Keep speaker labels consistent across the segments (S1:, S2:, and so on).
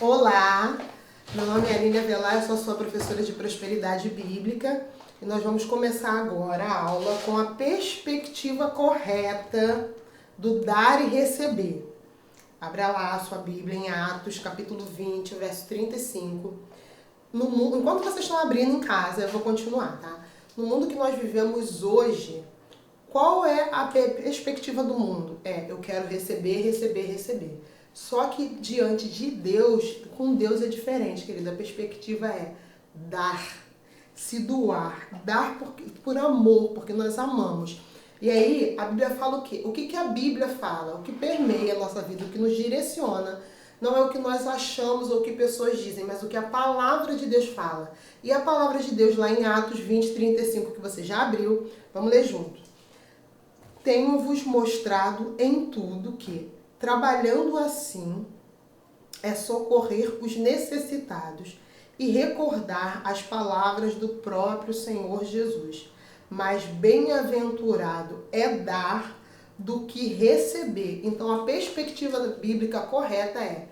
S1: Olá, meu nome é Aline Avelar, eu sou sua professora de Prosperidade Bíblica e nós vamos começar agora a aula com a perspectiva correta do dar e receber. Abra lá a sua Bíblia em Atos, capítulo 20, verso 35. Enquanto vocês estão abrindo em casa, eu vou continuar, tá? No mundo que nós vivemos hoje, qual é a perspectiva do mundo? Eu quero receber, receber, receber. Só que diante de Deus, com Deus é diferente, querida. A perspectiva é dar, se doar, dar por amor, porque nós amamos. E aí, a Bíblia fala o quê? O que a Bíblia fala? O que permeia a nossa vida, o que nos direciona, não é o que nós achamos ou o que pessoas dizem, mas o que a palavra de Deus fala. E a palavra de Deus lá em Atos 20, 35, que você já abriu, vamos ler junto. Tenho-vos mostrado em tudo que, trabalhando assim, é socorrer os necessitados e recordar as palavras do próprio Senhor Jesus. Mas bem-aventurado é dar do que receber. Então a perspectiva bíblica correta é,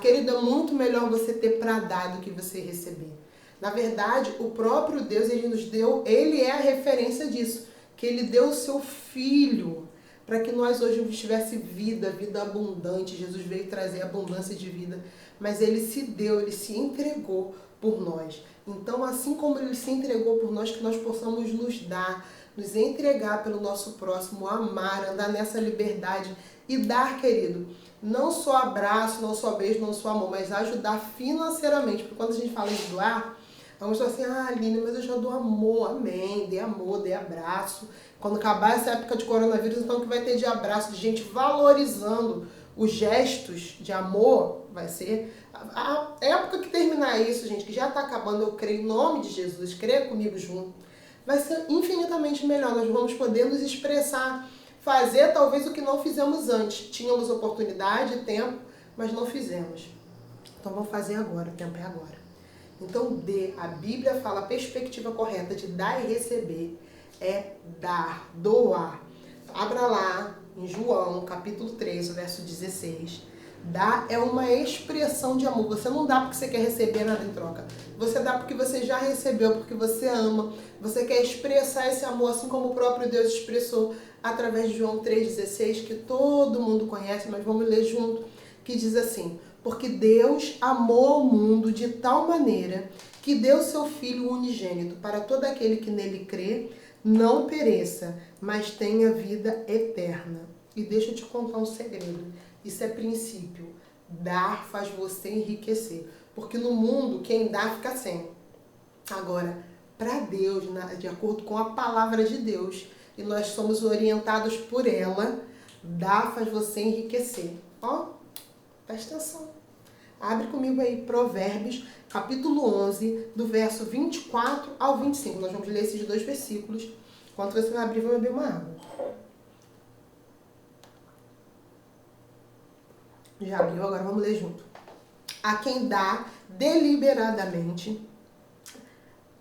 S1: querida, é muito melhor você ter para dar do que você receber. Na verdade, o próprio Deus, ele é a referência disso, que ele deu o seu filho para que nós hoje tivesse vida abundante. Jesus veio trazer abundância de vida, mas ele se deu, ele se entregou por nós. Então, assim como ele se entregou por nós, que nós possamos nos dar, nos entregar pelo nosso próximo, amar, andar nessa liberdade e dar, querido, não só abraço, não só beijo, não só amor, mas ajudar financeiramente. Porque quando a gente fala em doar, vamos falar assim, Aline, mas eu já dou amor, amém, dê abraço. Quando acabar essa época de coronavírus, então o que vai ter de abraço, de gente valorizando os gestos de amor, vai ser a época que terminar isso, gente, que já está acabando, eu creio em nome de Jesus, creia comigo junto, vai ser infinitamente melhor. Nós vamos poder nos expressar, fazer talvez o que não fizemos antes. Tínhamos oportunidade, tempo, mas não fizemos. Então vamos fazer agora, o tempo é agora. Então, a Bíblia fala a perspectiva correta de dar e receber é dar, doar. Abra lá em João, capítulo 3, verso 16. Dar é uma expressão de amor. Você não dá porque você quer receber nada em troca. Você dá porque você já recebeu, porque você ama. Você quer expressar esse amor, assim como o próprio Deus expressou através de João 3,16, que todo mundo conhece, mas vamos ler junto, que diz assim: porque Deus amou o mundo de tal maneira que deu seu Filho unigênito para todo aquele que nele crê, não pereça, mas tenha vida eterna. E deixa eu te contar um segredo. Isso é princípio. Dar faz você enriquecer. Porque no mundo, quem dá fica sem. Agora, para Deus, de acordo com a palavra de Deus, e nós somos orientados por ela, dar faz você enriquecer. Ó, presta atenção. Abre comigo aí Provérbios, capítulo 11, do verso 24 ao 25. Nós vamos ler esses dois versículos. Enquanto você vai abrir, vamos beber uma água. Já abriu, agora vamos ler junto. A quem dá deliberadamente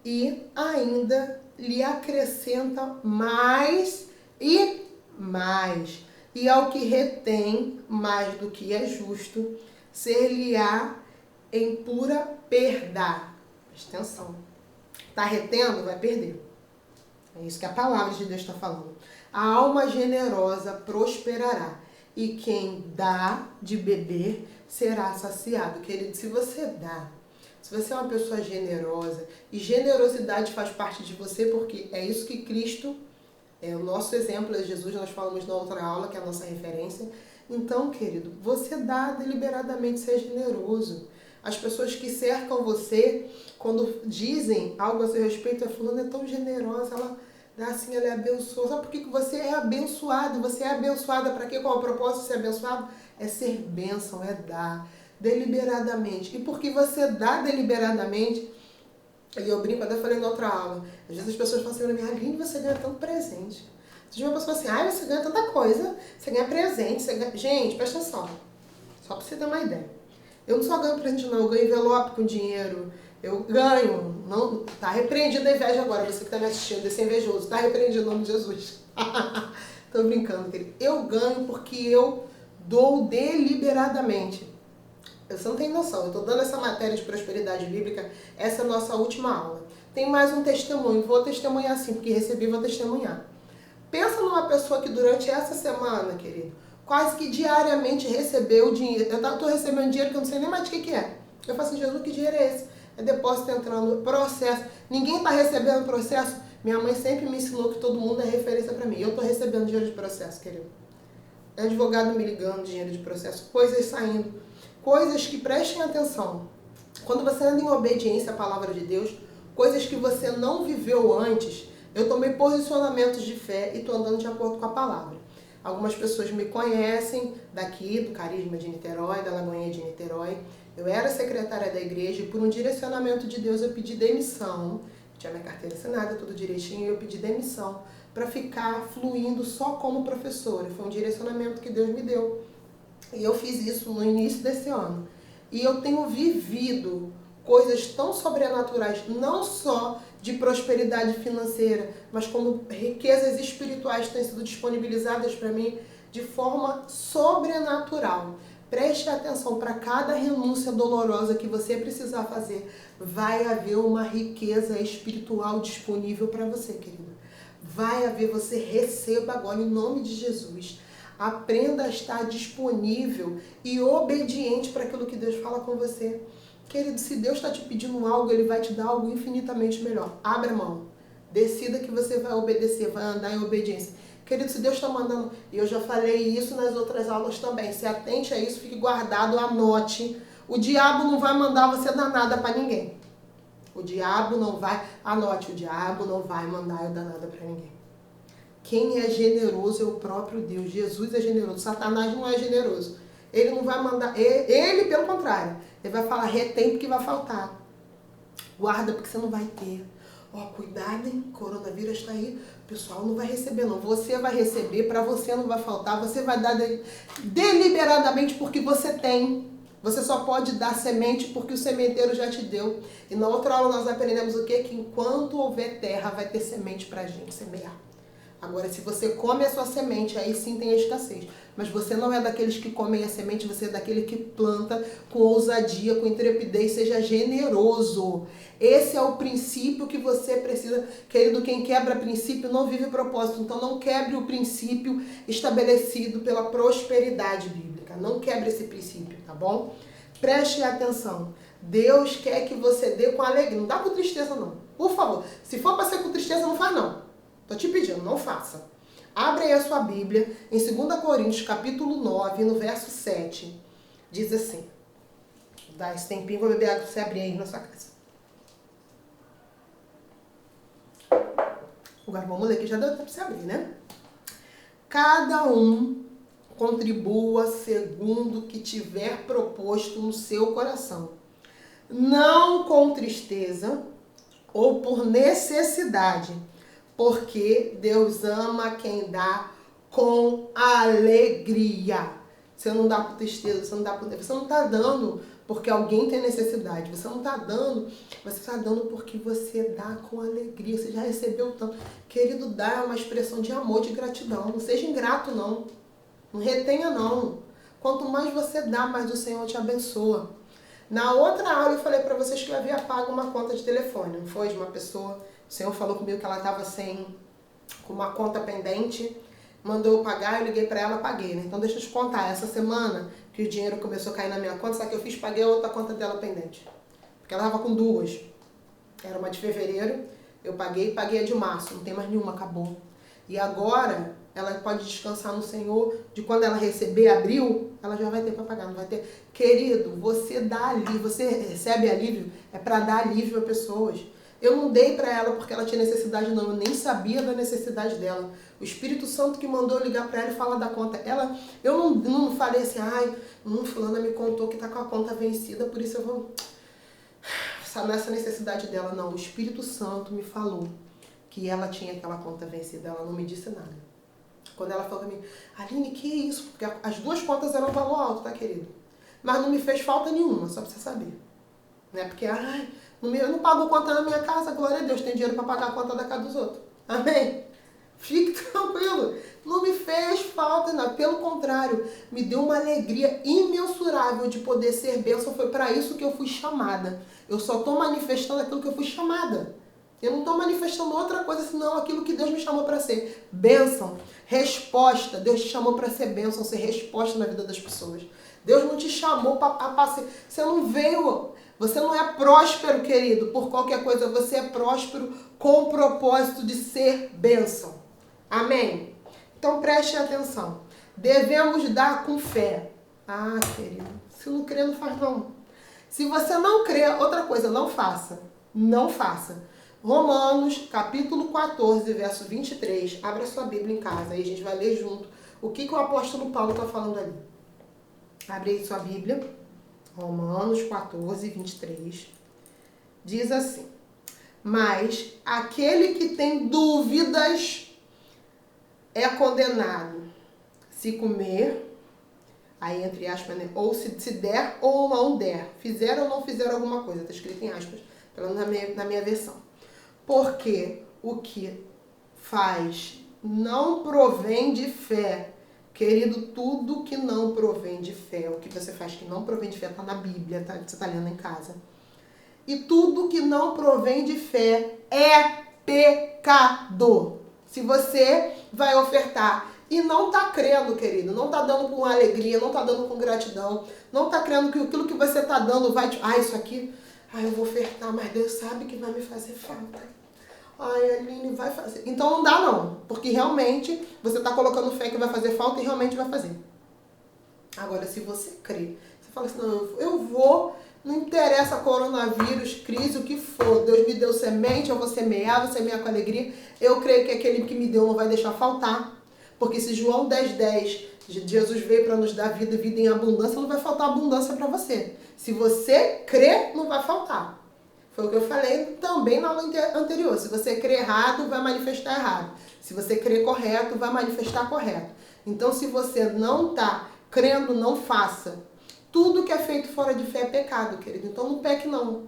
S1: e ainda lhe acrescenta mais e mais. E ao que retém mais do que é justo, ser-lhe-á em pura perda. Presta atenção. Está retendo, vai perder. É isso que a palavra de Deus está falando. A alma generosa prosperará, e quem dá de beber será saciado. Querido, se você dá, se você é uma pessoa generosa, e generosidade faz parte de você, porque é isso que Cristo, o nosso exemplo é Jesus, nós falamos na outra aula, que é a nossa referência. Então, querido, você dá deliberadamente, ser generoso. As pessoas que cercam você, quando dizem algo a seu respeito, a fulana é tão generosa, ela dá assim, ela é abençoada. Sabe por que você é abençoado? Você é abençoada para quê? Qual é o propósito de ser abençoado? É ser bênção, é dar deliberadamente. E porque você dá deliberadamente, e eu brinco, até falei na outra aula, às vezes as pessoas falam assim pra mim, Aline, você ganha tanto presente. Se uma pessoa assim, você ganha tanta coisa, você ganha presente, você ganha... Gente, presta atenção, só pra você ter uma ideia. Eu não só ganho presente não, eu ganho envelope com dinheiro, eu ganho, não, tá repreendido a inveja agora, você que tá me assistindo, desse invejoso, tá repreendido em nome de Jesus. Tô brincando, querido. Eu ganho porque eu dou deliberadamente. Você não tem noção, eu estou dando essa matéria de prosperidade bíblica, essa é a nossa última aula. Tem mais um testemunho, vou testemunhar sim, porque recebi, vou testemunhar. Pensa numa pessoa que durante essa semana, querido, quase que diariamente recebeu dinheiro. Eu estou recebendo dinheiro que eu não sei nem mais de que é. Eu falo assim, Jesus, que dinheiro é esse? É depósito entrando, processo. Ninguém está recebendo processo. Minha mãe sempre me ensinou que todo mundo é referência para mim. Eu estou recebendo dinheiro de processo, querido. Advogado me ligando, dinheiro de processo, coisas saindo. Coisas que prestem atenção. Quando você anda em obediência à palavra de Deus, coisas que você não viveu antes, eu tomei posicionamentos de fé e estou andando de acordo com a palavra. Algumas pessoas me conhecem daqui, do Carisma de Niterói, da Lagoinha de Niterói. Eu era secretária da igreja e por um direcionamento de Deus eu pedi demissão. Tinha minha carteira assinada, tudo direitinho, e eu pedi demissão para ficar fluindo só como professora. Foi um direcionamento que Deus me deu. E eu fiz isso no início desse ano. E eu tenho vivido coisas tão sobrenaturais, não só de prosperidade financeira, mas como riquezas espirituais têm sido disponibilizadas para mim de forma sobrenatural. Preste atenção, para cada renúncia dolorosa que você precisar fazer, vai haver uma riqueza espiritual disponível para você, querida. Vai haver, você receba agora em nome de Jesus. Aprenda a estar disponível e obediente para aquilo que Deus fala com você. Querido, se Deus está te pedindo algo, Ele vai te dar algo infinitamente melhor. Abra mão. Decida que você vai obedecer, vai andar em obediência. Querido, se Deus está mandando, e eu já falei isso nas outras aulas também, se atente a isso, fique guardado, anote. O diabo não vai mandar você dar nada para ninguém. O diabo não vai, anote, o diabo não vai mandar eu dar nada para ninguém. Quem é generoso é o próprio Deus. Jesus é generoso. Satanás não é generoso. Ele não vai mandar, ele pelo contrário, ele vai falar, retém porque vai faltar. Guarda porque você não vai ter. Ó, cuidado, hein? Coronavírus está aí. O pessoal não vai receber, não. Você vai receber, para você não vai faltar. Você vai dar deliberadamente porque você tem. Você só pode dar semente porque o sementeiro já te deu. E na outra aula nós aprendemos o quê? Que enquanto houver terra, vai ter semente para a gente semear. Agora, se você come a sua semente, aí sim tem a escassez. Mas você não é daqueles que comem a semente, você é daquele que planta com ousadia, com intrepidez, seja generoso. Esse é o princípio que você precisa. Querido, quem quebra princípio não vive propósito. Então não quebre o princípio estabelecido pela prosperidade bíblica. Não quebre esse princípio, tá bom? Preste atenção. Deus quer que você dê com alegria. Não dá com tristeza, não. Por favor, se for para ser com tristeza, não faz, não. Tô te pedindo, não faça. Abre aí a sua Bíblia em 2 Coríntios, capítulo 9, no verso 7. Diz assim. Dá esse tempinho, vou beber água pra você abrir aí na sua casa. Agora vamos ler que já deu tempo pra você abrir, né? Cada um contribua segundo o que tiver proposto no seu coração. Não com tristeza ou por necessidade, porque Deus ama quem dá com alegria. Você não dá por tristeza, você não está dando porque alguém tem necessidade. Você não está dando, você está dando porque você dá com alegria. Você já recebeu tanto. Querido, dar é uma expressão de amor, de gratidão. Não seja ingrato, não. Não retenha, não. Quanto mais você dá, mais o Senhor te abençoa. Na outra aula eu falei para vocês que eu havia pago uma conta de telefone, não foi? De uma pessoa. O Senhor falou comigo que ela estava com uma conta pendente, mandou eu pagar, eu liguei para ela, paguei, né? Então deixa eu te contar, essa semana que o dinheiro começou a cair na minha conta, sabe o que eu fiz? Paguei a outra conta dela pendente. Porque ela estava com duas. Era uma de fevereiro, eu paguei a de março, não tem mais nenhuma, acabou. E agora ela pode descansar no Senhor, de quando ela receber abril, ela já vai ter para pagar, não vai ter. Querido, você dá alívio, você recebe alívio, é para dar alívio a pessoas. Eu não dei para ela porque ela tinha necessidade, não. Eu nem sabia da necessidade dela. O Espírito Santo que mandou eu ligar para ela e falar da conta. Eu não falei assim, fulana me contou que tá com a conta vencida, por isso eu vou sanar essa necessidade dela. Não, o Espírito Santo me falou que ela tinha aquela conta vencida. Ela não me disse nada. Quando ela falou para mim, Aline, que isso? Porque as duas contas eram valor alto, tá, querido? Mas não me fez falta nenhuma, só pra você saber. Não é porque, eu não pago conta na minha casa, glória a Deus, tem dinheiro para pagar a conta da casa dos outros. Amém? Fique tranquilo. Não me fez falta, não. Pelo contrário, me deu uma alegria imensurável de poder ser bênção. Foi para isso que eu fui chamada. Eu só estou manifestando aquilo que eu fui chamada. Eu não estou manifestando outra coisa senão aquilo que Deus me chamou para ser. Bênção, resposta. Deus te chamou para ser bênção, ser resposta na vida das pessoas. Deus não te chamou para ser. Você não veio. Você não é próspero, querido, por qualquer coisa. Você é próspero com o propósito de ser bênção. Amém? Então preste atenção. Devemos dar com fé. Ah, querido, se não crer, não faz não. Se você não crer, outra coisa, não faça. Não faça. Romanos, capítulo 14, verso 23. Abra sua Bíblia em casa, aí a gente vai ler junto o que o apóstolo Paulo está falando ali. Abre aí sua Bíblia. Romanos 14, 23. Diz assim: mas aquele que tem dúvidas é condenado se comer, aí entre aspas, né? Ou se der ou não der, fizer ou não fizer alguma coisa, está escrito em aspas, pelo menos na minha versão. Porque o que faz não provém de fé. Querido, tudo que não provém de fé, o que você faz que não provém de fé, está na Bíblia, tá? Você está lendo em casa. E tudo que não provém de fé é pecado. Se você vai ofertar e não está crendo, querido, não está dando com alegria, não está dando com gratidão, não está crendo que aquilo que você está dando vai te... isso aqui, eu vou ofertar, mas Deus sabe que vai me fazer falta. Aline, vai fazer. Então não dá não, porque realmente você está colocando fé que vai fazer falta e realmente vai fazer. Agora, se você crê, você fala assim, não, eu vou, não interessa coronavírus, crise, o que for, Deus me deu semente, eu vou semear com alegria, eu creio que aquele que me deu não vai deixar faltar, porque se João 10:10, Jesus veio para nos dar vida e vida em abundância, não vai faltar abundância para você. Se você crê, não vai faltar. Foi o que eu falei também na aula anterior. Se você crê errado, vai manifestar errado. Se você crê correto, vai manifestar correto. Então, se você não está crendo, não faça. Tudo que é feito fora de fé é pecado, querido. Então, não peque, não.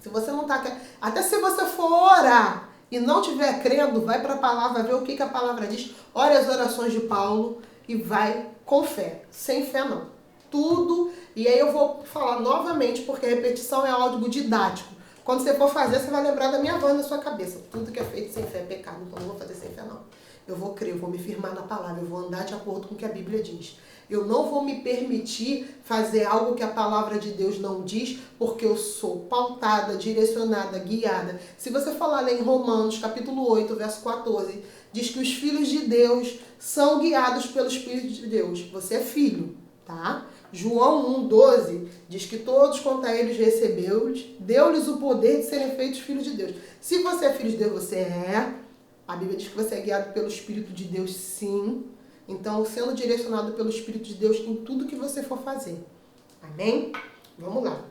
S1: Se você não está... Até se você for orar e não estiver crendo, vai para a palavra, ver o que a palavra diz. Ore as orações de Paulo e vai com fé. Sem fé, não. Tudo, e aí eu vou falar novamente, porque a repetição é algo didático. Quando você for fazer, você vai lembrar da minha voz na sua cabeça. Tudo que é feito sem fé é pecado, então não vou fazer sem fé, não. Eu vou crer, eu vou me firmar na palavra, eu vou andar de acordo com o que a Bíblia diz. Eu não vou me permitir fazer algo que a palavra de Deus não diz, porque eu sou pautada, direcionada, guiada. Se você falar lá em Romanos, capítulo 8, verso 14, diz que os filhos de Deus são guiados pelo Espírito de Deus. Você é filho, tá? João 1,12 diz que todos quanto a eles recebeu, deu-lhes o poder de serem feitos filhos de Deus. Se você é filho de Deus, você é. A Bíblia diz que você é guiado pelo Espírito de Deus, sim. Então, sendo direcionado pelo Espírito de Deus em tudo que você for fazer. Amém? Vamos lá.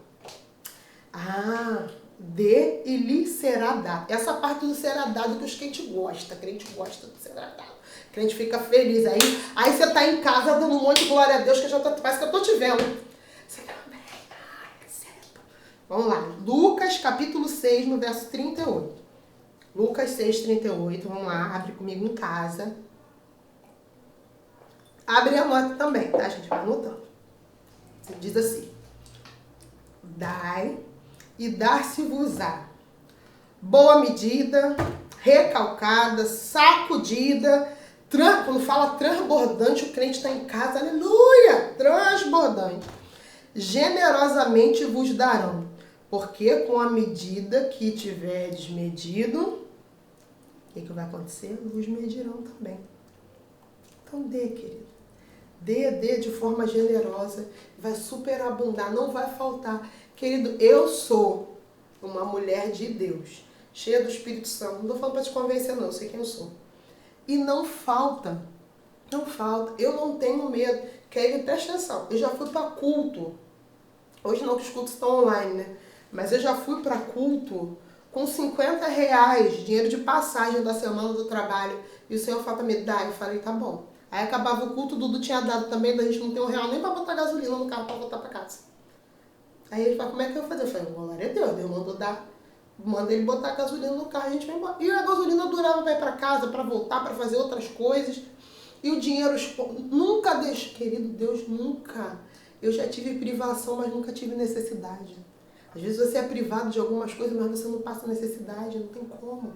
S1: Dê e lhe será dado. Essa parte do será dado que os crentes gostam. Crente gosta do será dado. Crente fica feliz. Aí você tá em casa dando um monte de glória a Deus, que parece que eu tô te vendo. Você também. Vamos lá. Lucas, capítulo 6, no verso 38. Lucas 6, 38. Vamos lá. Abre comigo em casa. Abre e anota também, tá? A gente vai anotando. Você diz assim: dai e dar-se-vos-á. Boa medida, recalcada, sacudida, quando fala transbordante, o crente está em casa, aleluia, transbordante. Generosamente vos darão, porque com a medida que tiverdes medido, o que vai acontecer? Vos medirão também. Então dê, querido. Dê de forma generosa, vai superabundar, não vai faltar. Querido, eu sou uma mulher de Deus, cheia do Espírito Santo. Não estou falando para te convencer, não, eu sei quem eu sou. E não falta, não falta. Eu não tenho medo. Querido, presta atenção, eu já fui para culto. Hoje não, que os cultos estão online, né? Mas eu já fui para culto com R$50, dinheiro de passagem da semana do trabalho. E o Senhor falou para me dar. Eu falei, tá bom. Aí acabava o culto, o Dudu tinha dado também, da gente não tem R$1 nem para botar gasolina no carro para voltar para casa. Aí ele falou, como é que eu vou fazer? Eu falei, glória a Deus, Deus mandou dar. manda ele botar gasolina no carro, a gente vai embora. E a gasolina durava para ir para casa, para voltar, para fazer outras coisas. E o dinheiro nunca deixa, querido Deus, nunca. Eu já tive privação, mas nunca tive necessidade. Às vezes você é privado de algumas coisas, mas você não passa necessidade, não tem como.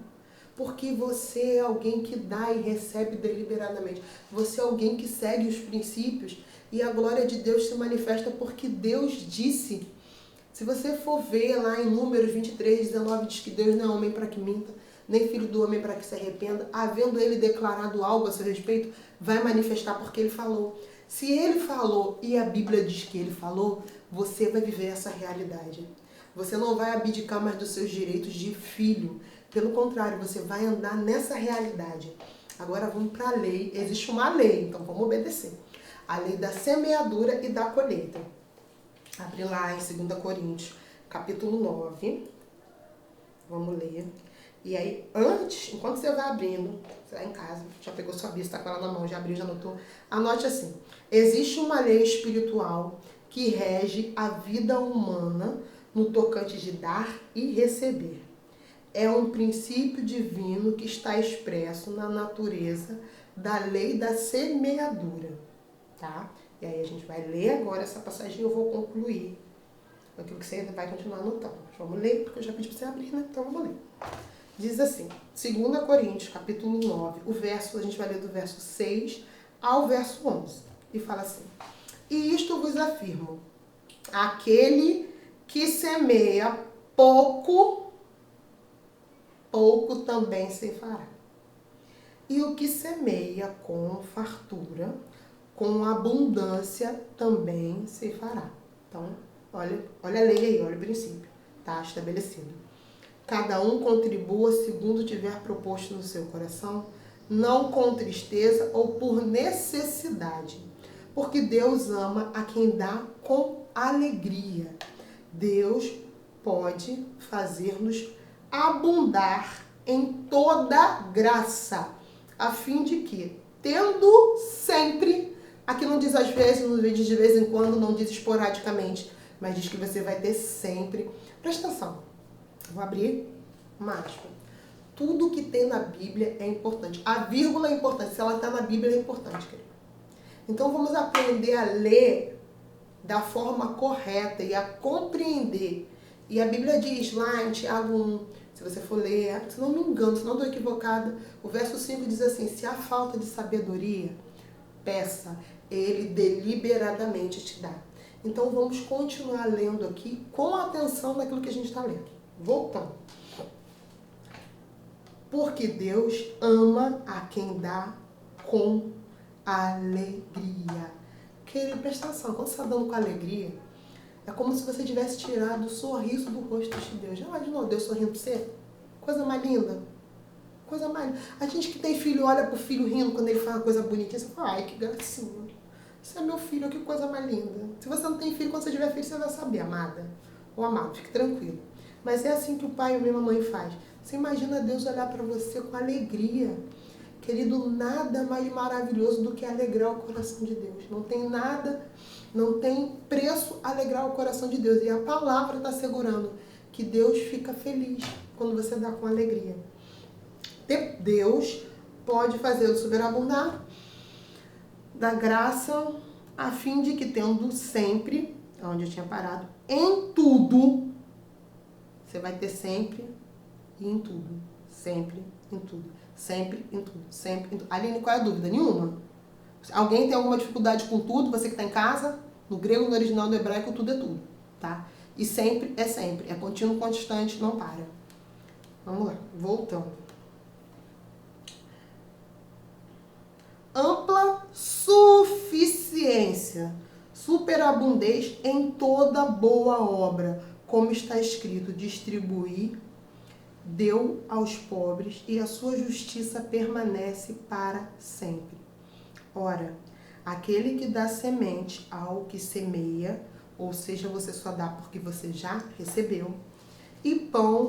S1: Porque você é alguém que dá e recebe deliberadamente. Você é alguém que segue os princípios e a glória de Deus se manifesta porque Deus disse. Se você for ver lá em Números 23, 19, diz que Deus não é homem para que minta, nem filho do homem para que se arrependa. Havendo ele declarado algo a seu respeito, vai manifestar porque ele falou. Se ele falou e a Bíblia diz que ele falou, você vai viver essa realidade. Você não vai abdicar mais dos seus direitos de filho. Pelo contrário, você vai andar nessa realidade. Agora vamos para a lei. Existe uma lei, então vamos obedecer. A lei da semeadura e da colheita. Abre lá em 2 Coríntios, capítulo 9. Vamos ler. E aí, enquanto você vai abrindo, você vai em casa, já pegou sua Bíblia, está com ela na mão, já abriu, já anotou. Anote assim. Existe uma lei espiritual que rege a vida humana no tocante de dar e receber. É um princípio divino que está expresso na natureza da lei da semeadura, tá? E aí a gente vai ler agora essa passagem e eu vou concluir aquilo que você vai continuar anotando. Vamos ler, porque eu já pedi para você abrir, né? Então vamos ler. Diz assim, 2 Coríntios, capítulo 9, a gente vai ler do verso 6 ao verso 11. E fala assim, e isto vos afirmo, aquele que semeia pouco também ceifará. E o que semeia com fartura, com abundância também ceifará. Então, olha a lei aí, olha o princípio, tá estabelecido. Cada um contribua segundo tiver proposto no seu coração, não com tristeza ou por necessidade, porque Deus ama a quem dá com alegria. Deus pode fazer-nos abundar em toda graça, a fim de que, tendo sempre, aqui não diz às vezes, não diz de vez em quando, não diz esporadicamente, mas diz que você vai ter sempre. Presta atenção, vou abrir uma aspa. Tudo que tem na Bíblia é importante. A vírgula é importante, se ela está na Bíblia é importante, querido. Então vamos aprender a ler da forma correta e a compreender. E a Bíblia diz lá em Tiago 1, se você for ler, se não me engano, se não estou equivocada, o verso 5 diz assim, se há falta de sabedoria, peça, ele deliberadamente te dá. Então vamos continuar lendo aqui com atenção naquilo que a gente está lendo. Voltando. Porque Deus ama a quem dá com alegria. Querido, presta atenção, quando você está dando com alegria, é como se você tivesse tirado o sorriso do rosto de Deus. Já imaginou Deus sorrindo para você? Coisa mais linda. Coisa mais linda. A gente que tem filho olha pro filho rindo quando ele fala uma coisa bonitinha. Você fala, ai, que gracinha. Você é meu filho, que coisa mais linda. Se você não tem filho, quando você tiver filho, você vai saber, amada. Ou amado, fique tranquilo. Mas é assim que o pai ou a minha mãe faz. Você imagina Deus olhar para você com alegria. Querido, nada mais maravilhoso do que alegrar o coração de Deus. Não tem nada, não tem preço alegrar o coração de Deus. E a palavra está assegurando que Deus fica feliz quando você dá com alegria. Deus pode fazê-lo superabundar da graça, a fim de que, tendo sempre, onde eu tinha parado, em tudo, você vai ter sempre e em tudo. Sempre, em tudo. Sempre, em tudo. Sempre, em tudo. Aline, qual é a dúvida? Nenhuma. Alguém tem alguma dificuldade com tudo? Você que está em casa? No grego, no original, no hebraico, tudo é tudo. Tá? E sempre. É contínuo, constante, não para. Vamos lá. Voltando. Ampla suficiência, superabundez em toda boa obra, como está escrito, distribuir, deu aos pobres e a sua justiça permanece para sempre. Ora, aquele que dá semente ao que semeia, ou seja, você só dá porque você já recebeu, e pão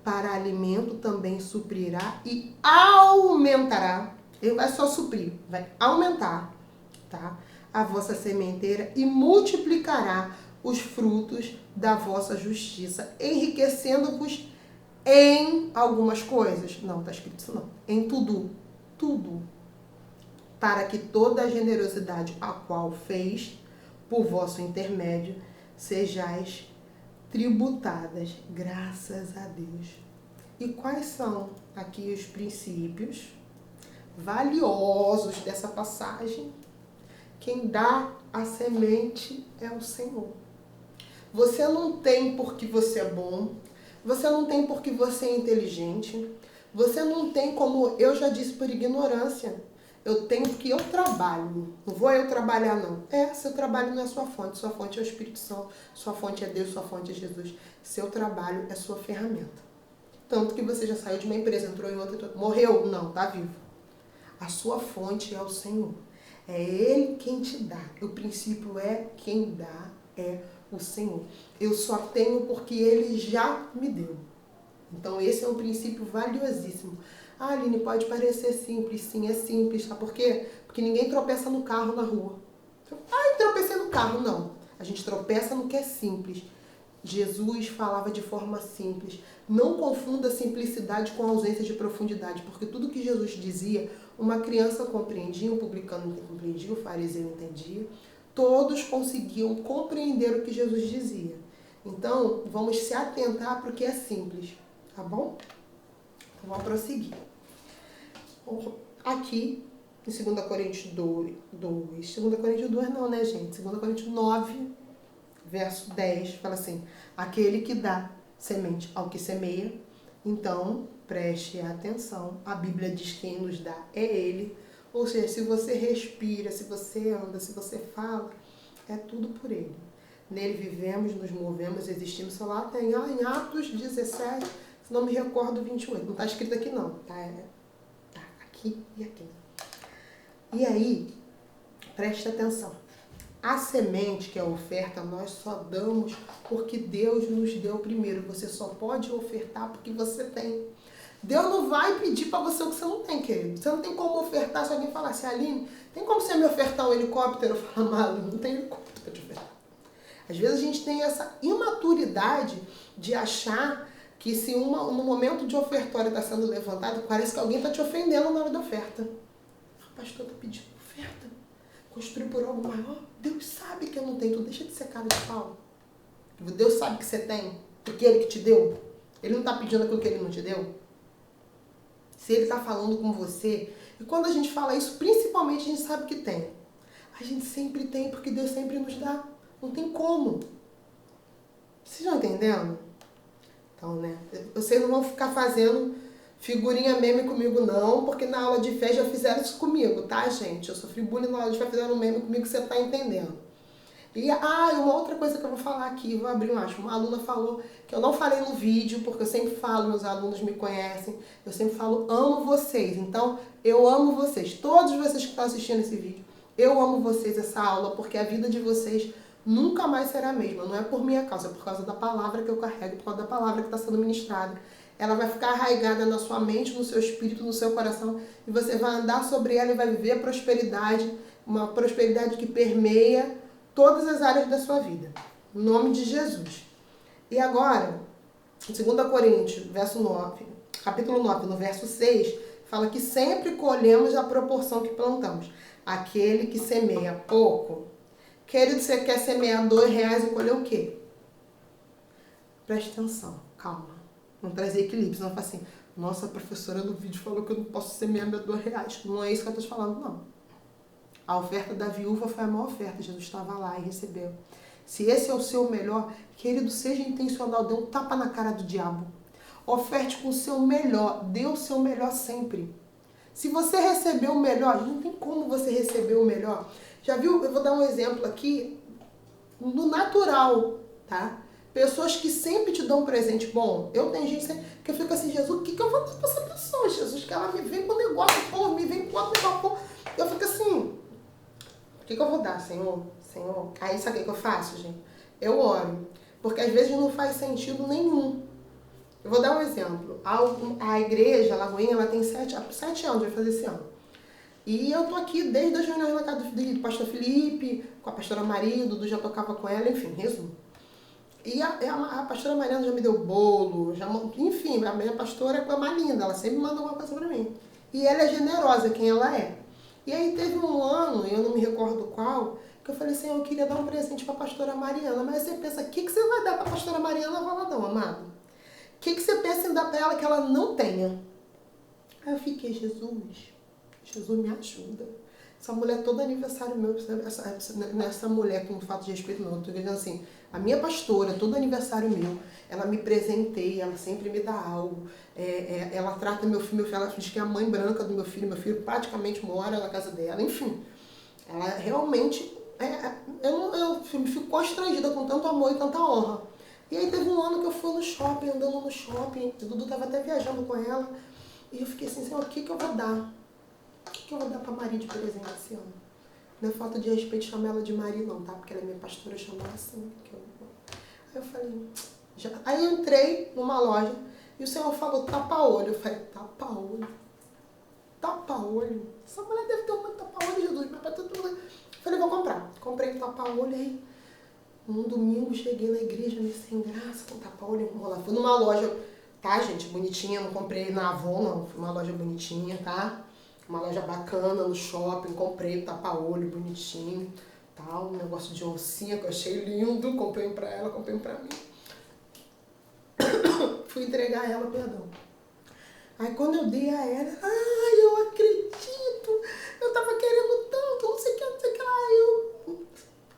S1: para alimento também suprirá e aumentará. Ele vai só suprir, vai aumentar, tá? A vossa sementeira e multiplicará os frutos da vossa justiça, enriquecendo-vos em algumas coisas. Não, está escrito isso não. Em tudo. Tudo. Para que toda a generosidade a qual fez, por vosso intermédio, sejais tributadas, graças a Deus. E quais são aqui os princípios valiosos dessa passagem? Quem dá a semente é o Senhor. Você não tem porque você é bom, você não tem porque você é inteligente, você não tem, como eu já disse, por ignorância. Eu tenho porque eu trabalho. Não vou eu trabalhar, não. Seu trabalho não é sua fonte é o Espírito Santo, sua fonte é Deus, sua fonte é Jesus. Seu trabalho é sua ferramenta. Tanto que você já saiu de uma empresa, entrou em outra, morreu? Não, tá vivo. A sua fonte é o Senhor. É Ele quem te dá. O princípio é quem dá é o Senhor. Eu só tenho porque Ele já me deu. Então esse é um princípio valiosíssimo. Ah, Aline, pode parecer simples. Sim, é simples. Sabe por quê? Porque ninguém tropeça no carro na rua. Ah, eu tropecei no carro. Não. A gente tropeça no que é simples. Jesus falava de forma simples. Não confunda simplicidade com ausência de profundidade, porque tudo que Jesus dizia, uma criança compreendia, um publicano compreendia, o fariseu entendia. Todos conseguiam compreender o que Jesus dizia. Então, vamos se atentar para o que é simples, tá bom? Então, vamos prosseguir. Aqui, em 2 Coríntios 2, 2 Coríntios 2 não, né, gente? 2 Coríntios 9, verso 10, fala assim: aquele que dá semente ao que semeia, então preste atenção, a Bíblia diz que quem nos dá é Ele, ou seja, se você respira, se você anda, se você fala, é tudo por Ele. Nele vivemos, nos movemos, existimos, sei lá, tem em Atos 17, se não me recordo, 28, não está escrito aqui não, tá aqui e aqui. E aí, preste atenção. A semente, que é a oferta, nós só damos porque Deus nos deu primeiro. Você só pode ofertar porque você tem. Deus não vai pedir para você o que você não tem, querido. Você não tem como ofertar se alguém falar assim: Aline, tem como você me ofertar um helicóptero? Eu falo: Malu, não tem helicóptero para te ofertar. Às vezes a gente tem essa imaturidade de achar que se no momento de ofertório está sendo levantado, parece que alguém está te ofendendo na hora da oferta. O pastor está pedindo oferta. Construir por algo maior. Deus sabe que eu não tenho. Tu deixa de ser cara de pau. Deus sabe que você tem. Porque Ele que te deu. Ele não está pedindo aquilo que Ele não te deu. Se Ele está falando com você. E quando a gente fala isso, principalmente a gente sabe que tem. A gente sempre tem, porque Deus sempre nos dá. Não tem como. Vocês estão entendendo? Então, né? Vocês não vão ficar fazendo figurinha meme comigo não, porque na aula de fé já fizeram isso comigo, tá, gente? Eu sofri bullying na aula de fé, fizeram um meme comigo que você tá entendendo. E, uma outra coisa que eu vou falar aqui, vou abrir um acho. Uma aluna falou, que eu não falei no vídeo, porque eu sempre falo, meus alunos me conhecem, eu sempre falo, amo vocês. Então, eu amo vocês, todos vocês que estão assistindo esse vídeo, eu amo vocês, essa aula, porque a vida de vocês nunca mais será a mesma. Não é por minha causa, é por causa da palavra que eu carrego, por causa da palavra que está sendo ministrada. Ela vai ficar arraigada na sua mente, no seu espírito, no seu coração, e você vai andar sobre ela e vai viver a prosperidade, uma prosperidade que permeia todas as áreas da sua vida. Em nome de Jesus. E agora, em 2 Coríntios, capítulo 9, no verso 6, fala que sempre colhemos a proporção que plantamos. Aquele que semeia pouco. Querido, você quer semear R$2 e colher o quê? Preste atenção, calma. Não trazer equilíbrio, senão fala assim: nossa, a professora no vídeo falou que eu não posso semear meu R$2. Não é isso que eu estou te falando, não. A oferta da viúva foi a maior oferta. Jesus estava lá e recebeu. Se esse é o seu melhor, querido, seja intencional. Dê um tapa na cara do diabo. Oferte com o seu melhor. Dê o seu melhor sempre. Se você recebeu o melhor, não tem como você receber o melhor. Já viu? Eu vou dar um exemplo aqui no natural, tá? Pessoas que sempre te dão um presente bom. Eu tenho gente que eu fico assim: Jesus, o que eu vou dar pra essa pessoa, Jesus? Que ela me vem com negócio, pô, me vem com outro negócio, pô. Eu fico assim: o que eu vou dar, Senhor? Senhor? Aí sabe o que eu faço, gente? Eu oro. Porque às vezes não faz sentido nenhum. Eu vou dar um exemplo. A igreja, a Lagoinha, ela tem 7 anos, vai fazer esse ano. E eu tô aqui desde as reuniões na casa do pastor Felipe, com a pastora Maria, Dudu já tocava com ela, enfim, resumo. E a pastora Mariana já me deu bolo, enfim, a minha pastora é uma linda, ela sempre manda alguma coisa pra mim. E ela é generosa, quem ela é. E aí teve um ano, eu não me recordo qual, que eu falei assim, eu queria dar um presente pra pastora Mariana. Mas você pensa, o que você vai dar pra pastora Mariana Valadão, amado? O que você pensa em dar pra ela que ela não tenha? Aí eu fiquei, Jesus me ajuda. Essa mulher, todo aniversário meu, essa mulher com falta de respeito não, eu tô dizendo assim, a minha pastora, todo aniversário meu, ela me presenteia, ela sempre me dá algo, ela trata meu filho, ela diz que é a mãe branca do meu filho praticamente mora na casa dela, enfim, ela realmente, eu fico constrangida com tanto amor e tanta honra. E aí teve um ano que eu fui no shopping, andando no shopping, o Dudu tava até viajando com ela, e eu fiquei assim, Senhor, o que eu vou dar? O que eu vou dar pra Maria de presente esse ano? Não é falta de respeito chamar ela de Maria não, tá? Porque ela é minha pastora, eu chamo ela assim. Aí eu falei, já. Aí eu entrei numa loja e o Senhor falou, tapa-olho. Eu falei, tapa-olho? Tapa-olho? Essa mulher deve ter um tapa-olho, Jesus, mas pra tudo. Eu falei, vou comprar. Comprei o tapa-olho aí. Num domingo cheguei na igreja, meio sem graça, com tapa-olho enrolado. Fui numa loja, tá, gente, bonitinha, não comprei na Avon, não. Fui numa loja bonitinha, tá? Uma loja bacana no shopping, comprei o tapa-olho bonitinho, tal, um negócio de oncinha que eu achei lindo, comprei um pra ela, comprei um pra mim. Fui entregar ela, perdão. Aí quando eu dei a ela, ai, eu acredito, eu tava querendo tanto, não sei o que, não sei o que lá,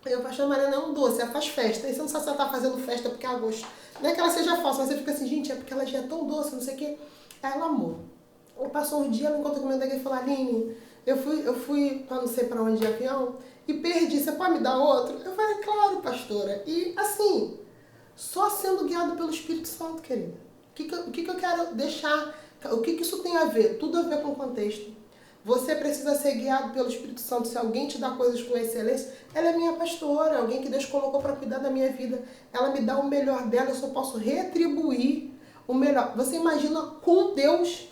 S1: eu pastor Mariana é um doce, ela faz festa, aí você não sabe se ela tá fazendo festa porque é agosto. Não é que ela seja falsa, mas você fica assim, gente, é porque ela já é tão doce, não sei o que. Aí ela amou. Passou um dia, ela encontrou comigo daqui e falou, Aline, eu fui pra não sei pra onde de avião e perdi, você pode me dar outro? Eu falei, claro, pastora. E assim, só sendo guiado pelo Espírito Santo, querida. O que eu quero deixar, o que isso tem a ver? Tudo a ver com o contexto. Você precisa ser guiado pelo Espírito Santo. Se alguém te dá coisas com excelência, ela é minha pastora, alguém que Deus colocou para cuidar da minha vida. Ela me dá o melhor dela, eu só posso retribuir o melhor. Você imagina com Deus.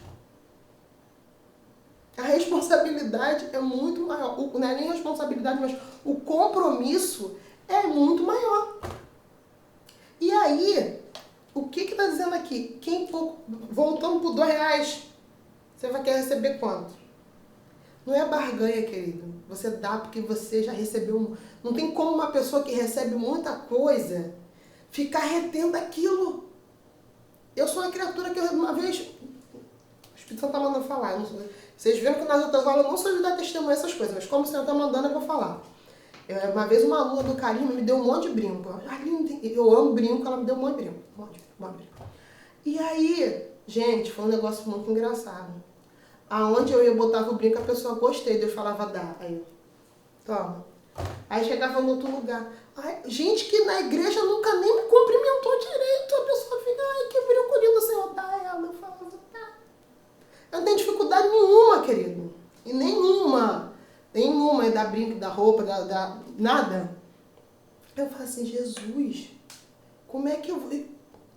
S1: A responsabilidade é muito maior. Não é nem a responsabilidade, mas o compromisso é muito maior. E aí, o que está dizendo aqui? Voltando por R$2, você vai querer receber quanto? Não é barganha, querido. Você dá porque você já recebeu. Não tem como uma pessoa que recebe muita coisa ficar retendo aquilo. Eu sou uma criatura que uma vez... O Espírito Santo está mandando falar. Eu não sou... Vocês viram que nas outras aulas eu não sou de dar testemunho essas coisas, mas como o Senhor está mandando, eu vou falar. Uma vez uma aluna do Carisma me deu um monte de brinco. Eu amo brinco, ela me deu um monte de brinco. Um monte de brinco. E aí, gente, foi um negócio muito engraçado. Aonde eu ia botava o brinco, a pessoa gostei, Deus falava, dá. Aí eu, toma. Aí chegava no outro lugar. Ai, gente que na igreja nunca nem me cumprimentou direito. A pessoa fica, ai, que brinco lindo, Senhor, dá ela. Eu falava, tá. Eu não tenho dificuldade nenhuma, querido. E nenhuma. Nenhuma é dar brinco, da roupa, nada. Eu falo assim, Jesus, como é que eu vou...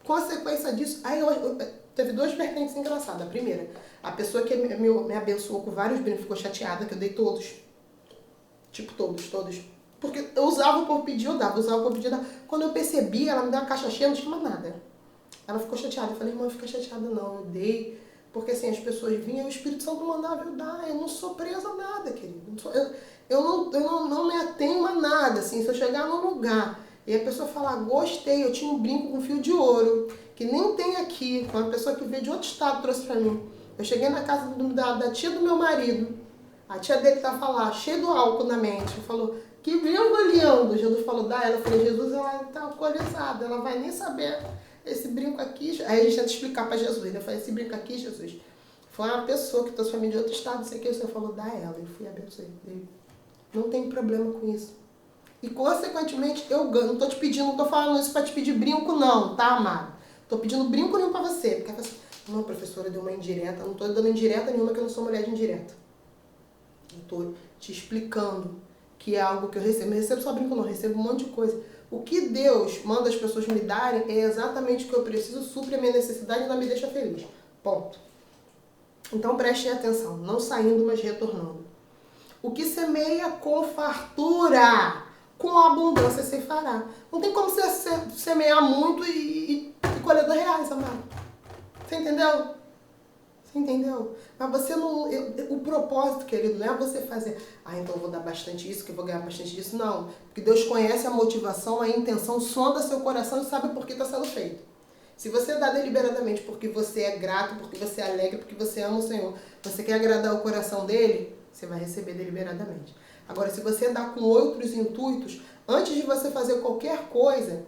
S1: Consequência disso... Aí teve duas vertentes engraçadas. A primeira, a pessoa que me abençoou com vários brincos ficou chateada, que eu dei todos. Tipo, todos. Porque eu usava o povo pedir, eu dava. Usava o povo pedir, eu dava. Quando eu percebi, ela me deu uma caixa cheia, não tinha mais nada. Ela ficou chateada. Eu falei, irmã, não fica chateada não. Eu dei... Porque assim, as pessoas vinham e o Espírito Santo mandava eu dar. Eu não sou presa a nada, querido. Eu não me atenho a nada. Assim, se eu chegar num lugar e a pessoa falar, gostei, eu tinha um brinco com fio de ouro, que nem tem aqui, com uma pessoa que veio de outro estado trouxe pra mim. Eu cheguei na casa da tia do meu marido. A tia dele tava lá, cheia do álcool na mente. Falou, que brinco lindo. Jesus falou, dá ela. Eu falei, Jesus, ela tá alcoolizada, ela vai nem saber... Esse brinco aqui, aí a gente tenta explicar para Jesus. Eu falei, esse brinco aqui, Jesus, foi uma pessoa que trouxe família de outro estado, não sei o que, o Senhor falou, dá ela. Eu fui abençoei. Não tem problema com isso. E, consequentemente, eu ganho. Não tô te pedindo, não tô falando isso para te pedir brinco, não, tá, amado? Tô pedindo brinco nenhum para você. Porque assim, não, professora, deu uma indireta. Não tô dando indireta nenhuma, que eu não sou mulher de indireta. Eu tô te explicando que é algo que eu recebo. Não recebo só brinco, não, eu recebo um monte de coisa. O que Deus manda as pessoas me darem é exatamente o que eu preciso, supre a minha necessidade e não me deixa feliz. Ponto. Então prestem atenção, não saindo, mas retornando. O que semeia com fartura, com abundância se fará. Não tem como você semear muito e colher R$ 2, amado. Você entendeu? Você entendeu? Mas você não... o propósito, querido, não é você fazer... então eu vou dar bastante isso, que eu vou ganhar bastante disso. Não. Porque Deus conhece a motivação, a intenção, sonda seu coração e sabe por que está sendo feito. Se você dá deliberadamente porque você é grato, porque você é alegre, porque você ama o Senhor, você quer agradar o coração dele, você vai receber deliberadamente. Agora, se você dá com outros intuitos, antes de você fazer qualquer coisa,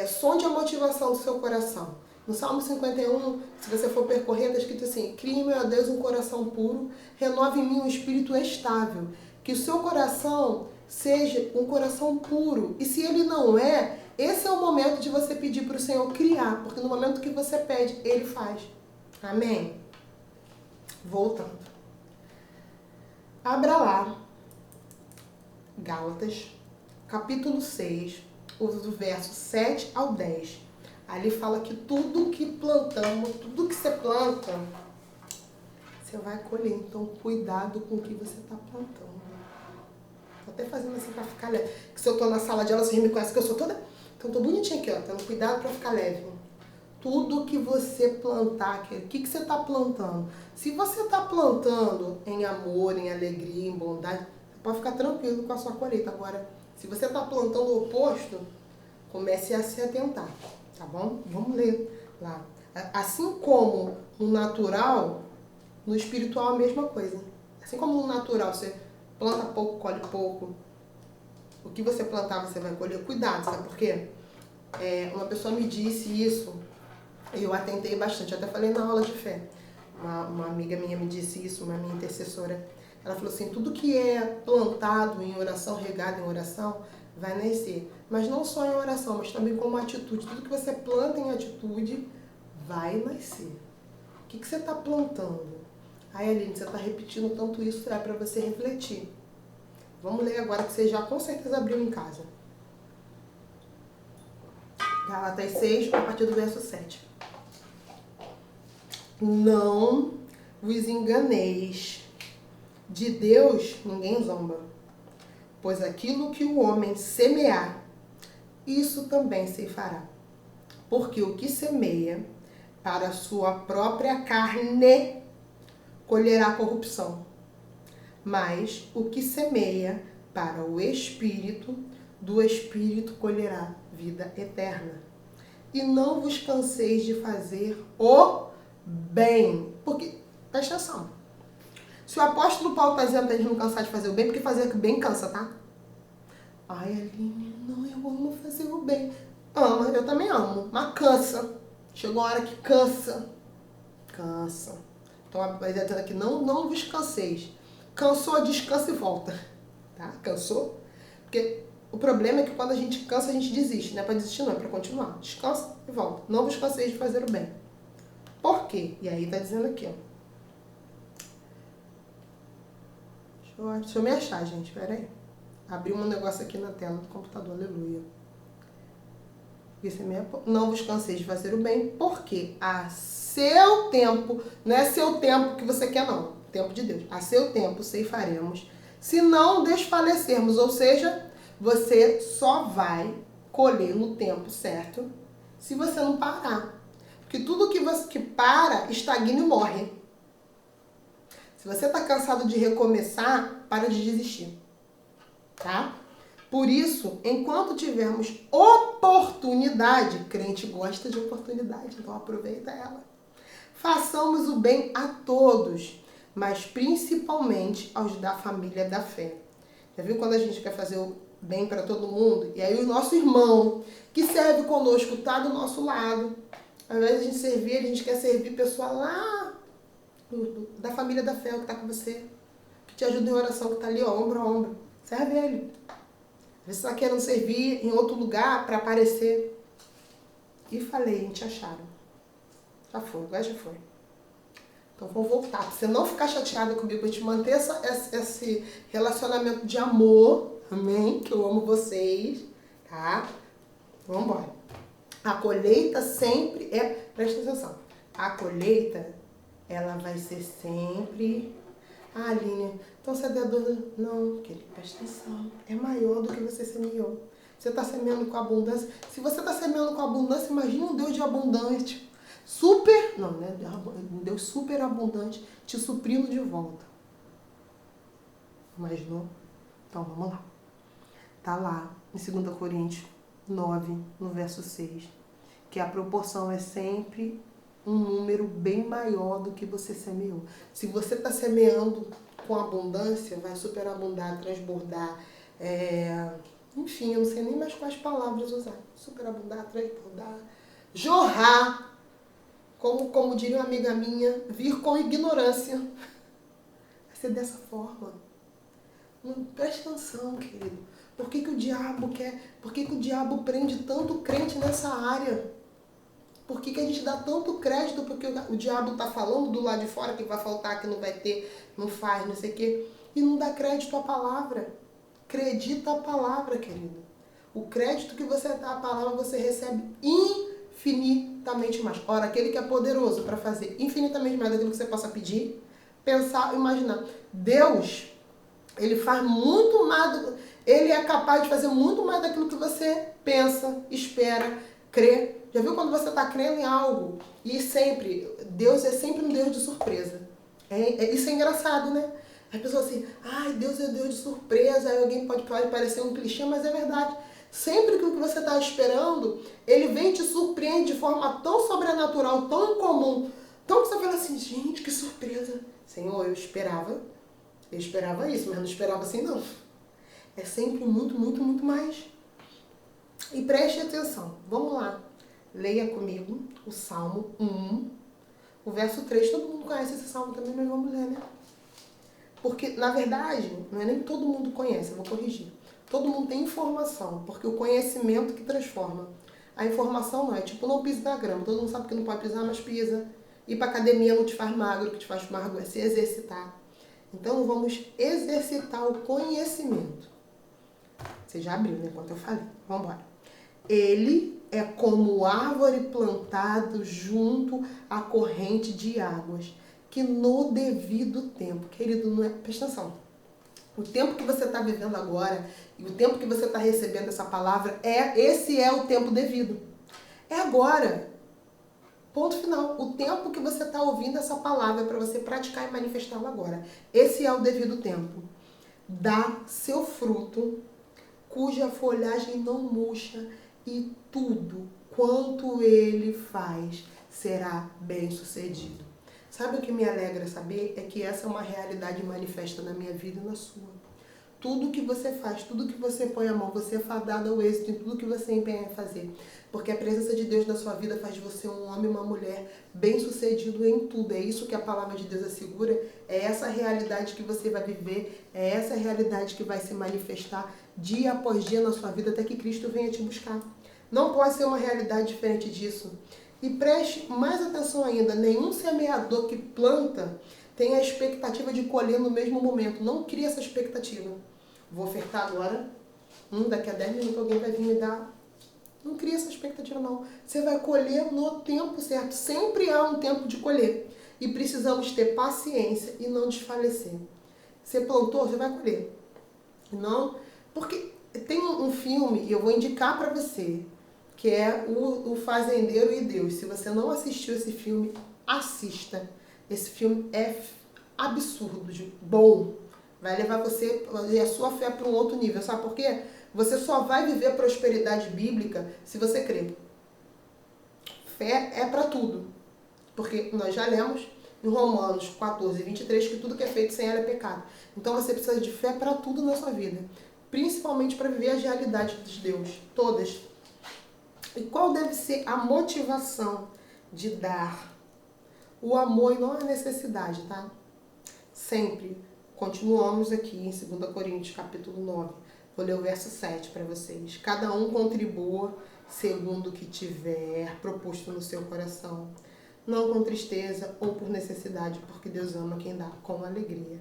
S1: sonde a motivação do seu coração. No Salmo 51, se você for percorrer, está escrito assim: crie-me, ó Deus, um coração puro, renove em mim um espírito estável. Que o seu coração seja um coração puro. E se ele não é, esse é o momento de você pedir para o Senhor criar, porque no momento que você pede, ele faz. Amém? Voltando. Abra lá, Gálatas, capítulo 6, do verso 7 ao 10. Ali fala que tudo que plantamos, tudo que você planta, você vai colher. Então, cuidado com o que você está plantando. Tô até fazendo assim para ficar leve. Que se eu tô na sala de aula, vocês me conhecem que eu sou toda... Então, tô bonitinha aqui, ó. Tendo cuidado para ficar leve. Tudo que você plantar, o que você está plantando? Se você está plantando em amor, em alegria, em bondade, você pode ficar tranquilo com a sua colheita. Agora, se você está plantando o oposto, comece a se atentar. Tá bom? Vamos ler lá. Assim como no natural, no espiritual a mesma coisa. Assim como no natural você planta pouco, colhe pouco. O que você plantar você vai colher. Cuidado, sabe por quê? Uma pessoa me disse isso e eu atentei bastante. Eu até falei na aula de fé. Uma amiga minha me disse isso, uma minha intercessora. Ela falou assim: tudo que é plantado em oração, regado em oração, vai nascer. Mas não só em oração, mas também como atitude. Tudo que você planta em atitude vai nascer. O que você está plantando? Aí, Aline, você está repetindo tanto isso, é para você refletir. Vamos ler agora, que você já com certeza abriu em casa. Gálatas 6, a partir do verso 7. Não vos enganeis. De Deus ninguém zomba. Pois aquilo que o homem semear, isso também se fará. Porque o que semeia para a sua própria carne, colherá corrupção. Mas o que semeia para o Espírito, do Espírito colherá vida eterna. E não vos canseis de fazer o bem. Porque, presta atenção. Se o apóstolo Paulo está dizendo para a gente não cansar de fazer o bem, porque fazer o bem cansa, tá? Ai, Aline, não, eu amo fazer o bem. Ama, eu também amo, mas cansa. Chegou a hora que cansa. Cansa. Então, a ideia aqui, não vos canseis. Cansou, descansa e volta. Tá? Cansou? Porque o problema é que quando a gente cansa, a gente desiste. Não é para desistir, não, é para continuar. Descansa e volta. Não vos canseis de fazer o bem. Por quê? E aí tá dizendo aqui, ó. Deixa eu me achar, gente. Pera aí. Abri um negócio aqui na tela do computador. Aleluia. Não vos canseis de fazer o bem, porque a seu tempo, não é seu tempo que você quer, não. Tempo de Deus. A seu tempo ceifaremos, se não desfalecermos. Ou seja, você só vai colher no tempo certo se você não parar. Porque tudo que para, estagna e morre. Se você está cansado de recomeçar, para de desistir. Tá? Por isso, enquanto tivermos oportunidade, crente gosta de oportunidade, então aproveita ela. Façamos o bem a todos, mas principalmente aos da família da fé. Já viu quando a gente quer fazer o bem para todo mundo? E aí o nosso irmão, que serve conosco, está do nosso lado. Ao invés de a gente servir, a gente quer servir pessoa lá da família da fé, que está com você, que te ajuda em oração, que está ali, ó, ombro a ombro. Serve ele. Às vezes você está querendo servir em outro lugar para aparecer. E falei, a gente acharam. Já foi, agora já foi. Então vamos voltar. Pra você não ficar chateada comigo, pra gente manter esse relacionamento de amor. Amém? Que eu amo vocês. Tá? Vamos embora. A colheita sempre é... Presta atenção. A colheita, ela vai ser sempre... Ah, Aline, então você é dor... Não, querido, presta atenção. É maior do que você semeou. Você está semeando com abundância. Se você está semeando com abundância, imagine um Deus de abundante. Super, não, né? Um Deus super abundante te suprindo de volta. Imaginou? Então, vamos lá. Tá lá, em 2 Coríntios 9, no verso 6, que a proporção é sempre um número bem maior do que você semeou. Se você está semeando com abundância, vai superabundar, transbordar, enfim, eu não sei nem mais quais palavras usar. Superabundar, transbordar, jorrar, como diria uma amiga minha, vir com ignorância. Vai ser dessa forma. Preste atenção, querido. Por que o diabo quer? Por que o diabo prende tanto crente nessa área? Por que a gente dá tanto crédito porque o diabo está falando do lado de fora que vai faltar, que não vai ter, não faz, não sei o quê, e não dá crédito à palavra? Acredita a palavra, querido. O crédito que você dá à palavra, você recebe infinitamente mais. Ora, aquele que é poderoso para fazer infinitamente mais daquilo que você possa pedir, pensar, imaginar. Deus, ele faz muito mais, ele é capaz de fazer muito mais daquilo que você pensa, espera, crê. Já viu quando você está crendo em algo? E sempre, Deus é sempre um Deus de surpresa. Isso é engraçado, né? As pessoas assim, ai, Deus é Deus de surpresa. Aí alguém pode parecer um clichê, mas é verdade. Sempre que o que você está esperando, ele vem e te surpreende de forma tão sobrenatural, tão incomum. Então você fala assim, gente, que surpresa. Senhor, eu esperava isso, mas não esperava assim não. É sempre muito, muito, muito mais. E preste atenção, vamos lá. Leia comigo o Salmo 1, o verso 3. Todo mundo conhece esse salmo também, mas vamos ler, né? Porque, na verdade, não é nem todo mundo conhece, eu vou corrigir. Todo mundo tem informação, porque o conhecimento que transforma. A informação não é tipo, não pise na grama. Todo mundo sabe que não pode pisar, mas pisa. Ir para academia não te faz magro, o que te faz magro é se exercitar. Então, vamos exercitar o conhecimento. Você já abriu, né? Enquanto eu falei. Vamos embora. Ele é como árvore plantado junto à corrente de águas, que no devido tempo, querido, não é, presta atenção, o tempo que você está vivendo agora e o tempo que você está recebendo essa palavra, esse é o tempo devido. É agora. Ponto final. O tempo que você está ouvindo essa palavra é para você praticar e manifestá-la agora. Esse é o devido tempo. Dá seu fruto, cuja folhagem não murcha, e tudo quanto ele faz será bem sucedido. Sabe o que me alegra saber? É que essa é uma realidade manifesta na minha vida e na sua. Tudo que você faz, tudo que você põe a mão, você é fadado ao êxito em tudo que você empenha em fazer. Porque a presença de Deus na sua vida faz de você um homem e uma mulher bem-sucedido em tudo. É isso que a palavra de Deus assegura. É essa realidade que você vai viver. É essa realidade que vai se manifestar dia após dia na sua vida até que Cristo venha te buscar. Não pode ser uma realidade diferente disso. E preste mais atenção ainda. Nenhum semeador que planta tem a expectativa de colher no mesmo momento. Não crie essa expectativa. Vou ofertar agora. Daqui a 10 minutos alguém vai vir me dar. Não crie essa expectativa, não. Você vai colher no tempo certo. Sempre há um tempo de colher. E precisamos ter paciência e não desfalecer. Você plantou, você vai colher. Não, porque tem um filme, e eu vou indicar para você, que é o Fazendeiro e Deus. Se você não assistiu esse filme, assista. Esse filme é absurdo, bom. Vai levar você e a sua fé para um outro nível. Sabe por quê? Você só vai viver prosperidade bíblica se você crer. Fé é para tudo. Porque nós já lemos em Romanos 14, 23, que tudo que é feito sem ela é pecado. Então você precisa de fé para tudo na sua vida. Principalmente para viver as realidades de Deus. Todas. E qual deve ser a motivação de dar? O amor e não a necessidade, tá? Sempre. Continuamos aqui em 2 Coríntios, capítulo 9. Vou ler o verso 7 para vocês. Cada um contribua segundo o que tiver proposto no seu coração. Não com tristeza ou por necessidade, porque Deus ama quem dá com alegria.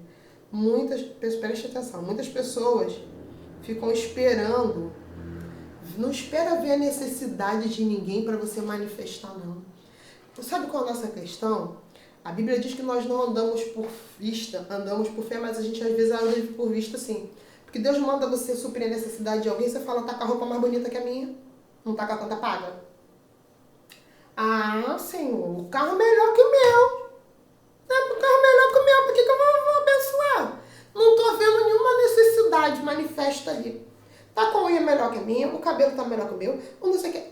S1: Preste atenção, muitas pessoas ficam esperando. Não espera ver a necessidade de ninguém para você manifestar, não. Sabe qual é a nossa questão? A Bíblia diz que nós não andamos por vista, andamos por fé, mas a gente às vezes anda por vista sim. Porque Porque Deus manda você suprir a necessidade de alguém, você fala, tá com a roupa mais bonita que a minha, não tá com a conta paga. Ah, Senhor, o carro é melhor que o meu. O carro é melhor que o meu, por que eu vou abençoar? Não tô vendo nenhuma necessidade manifesta ali. Tá com a unha melhor que a minha, o cabelo tá melhor que o meu, ou não sei o que.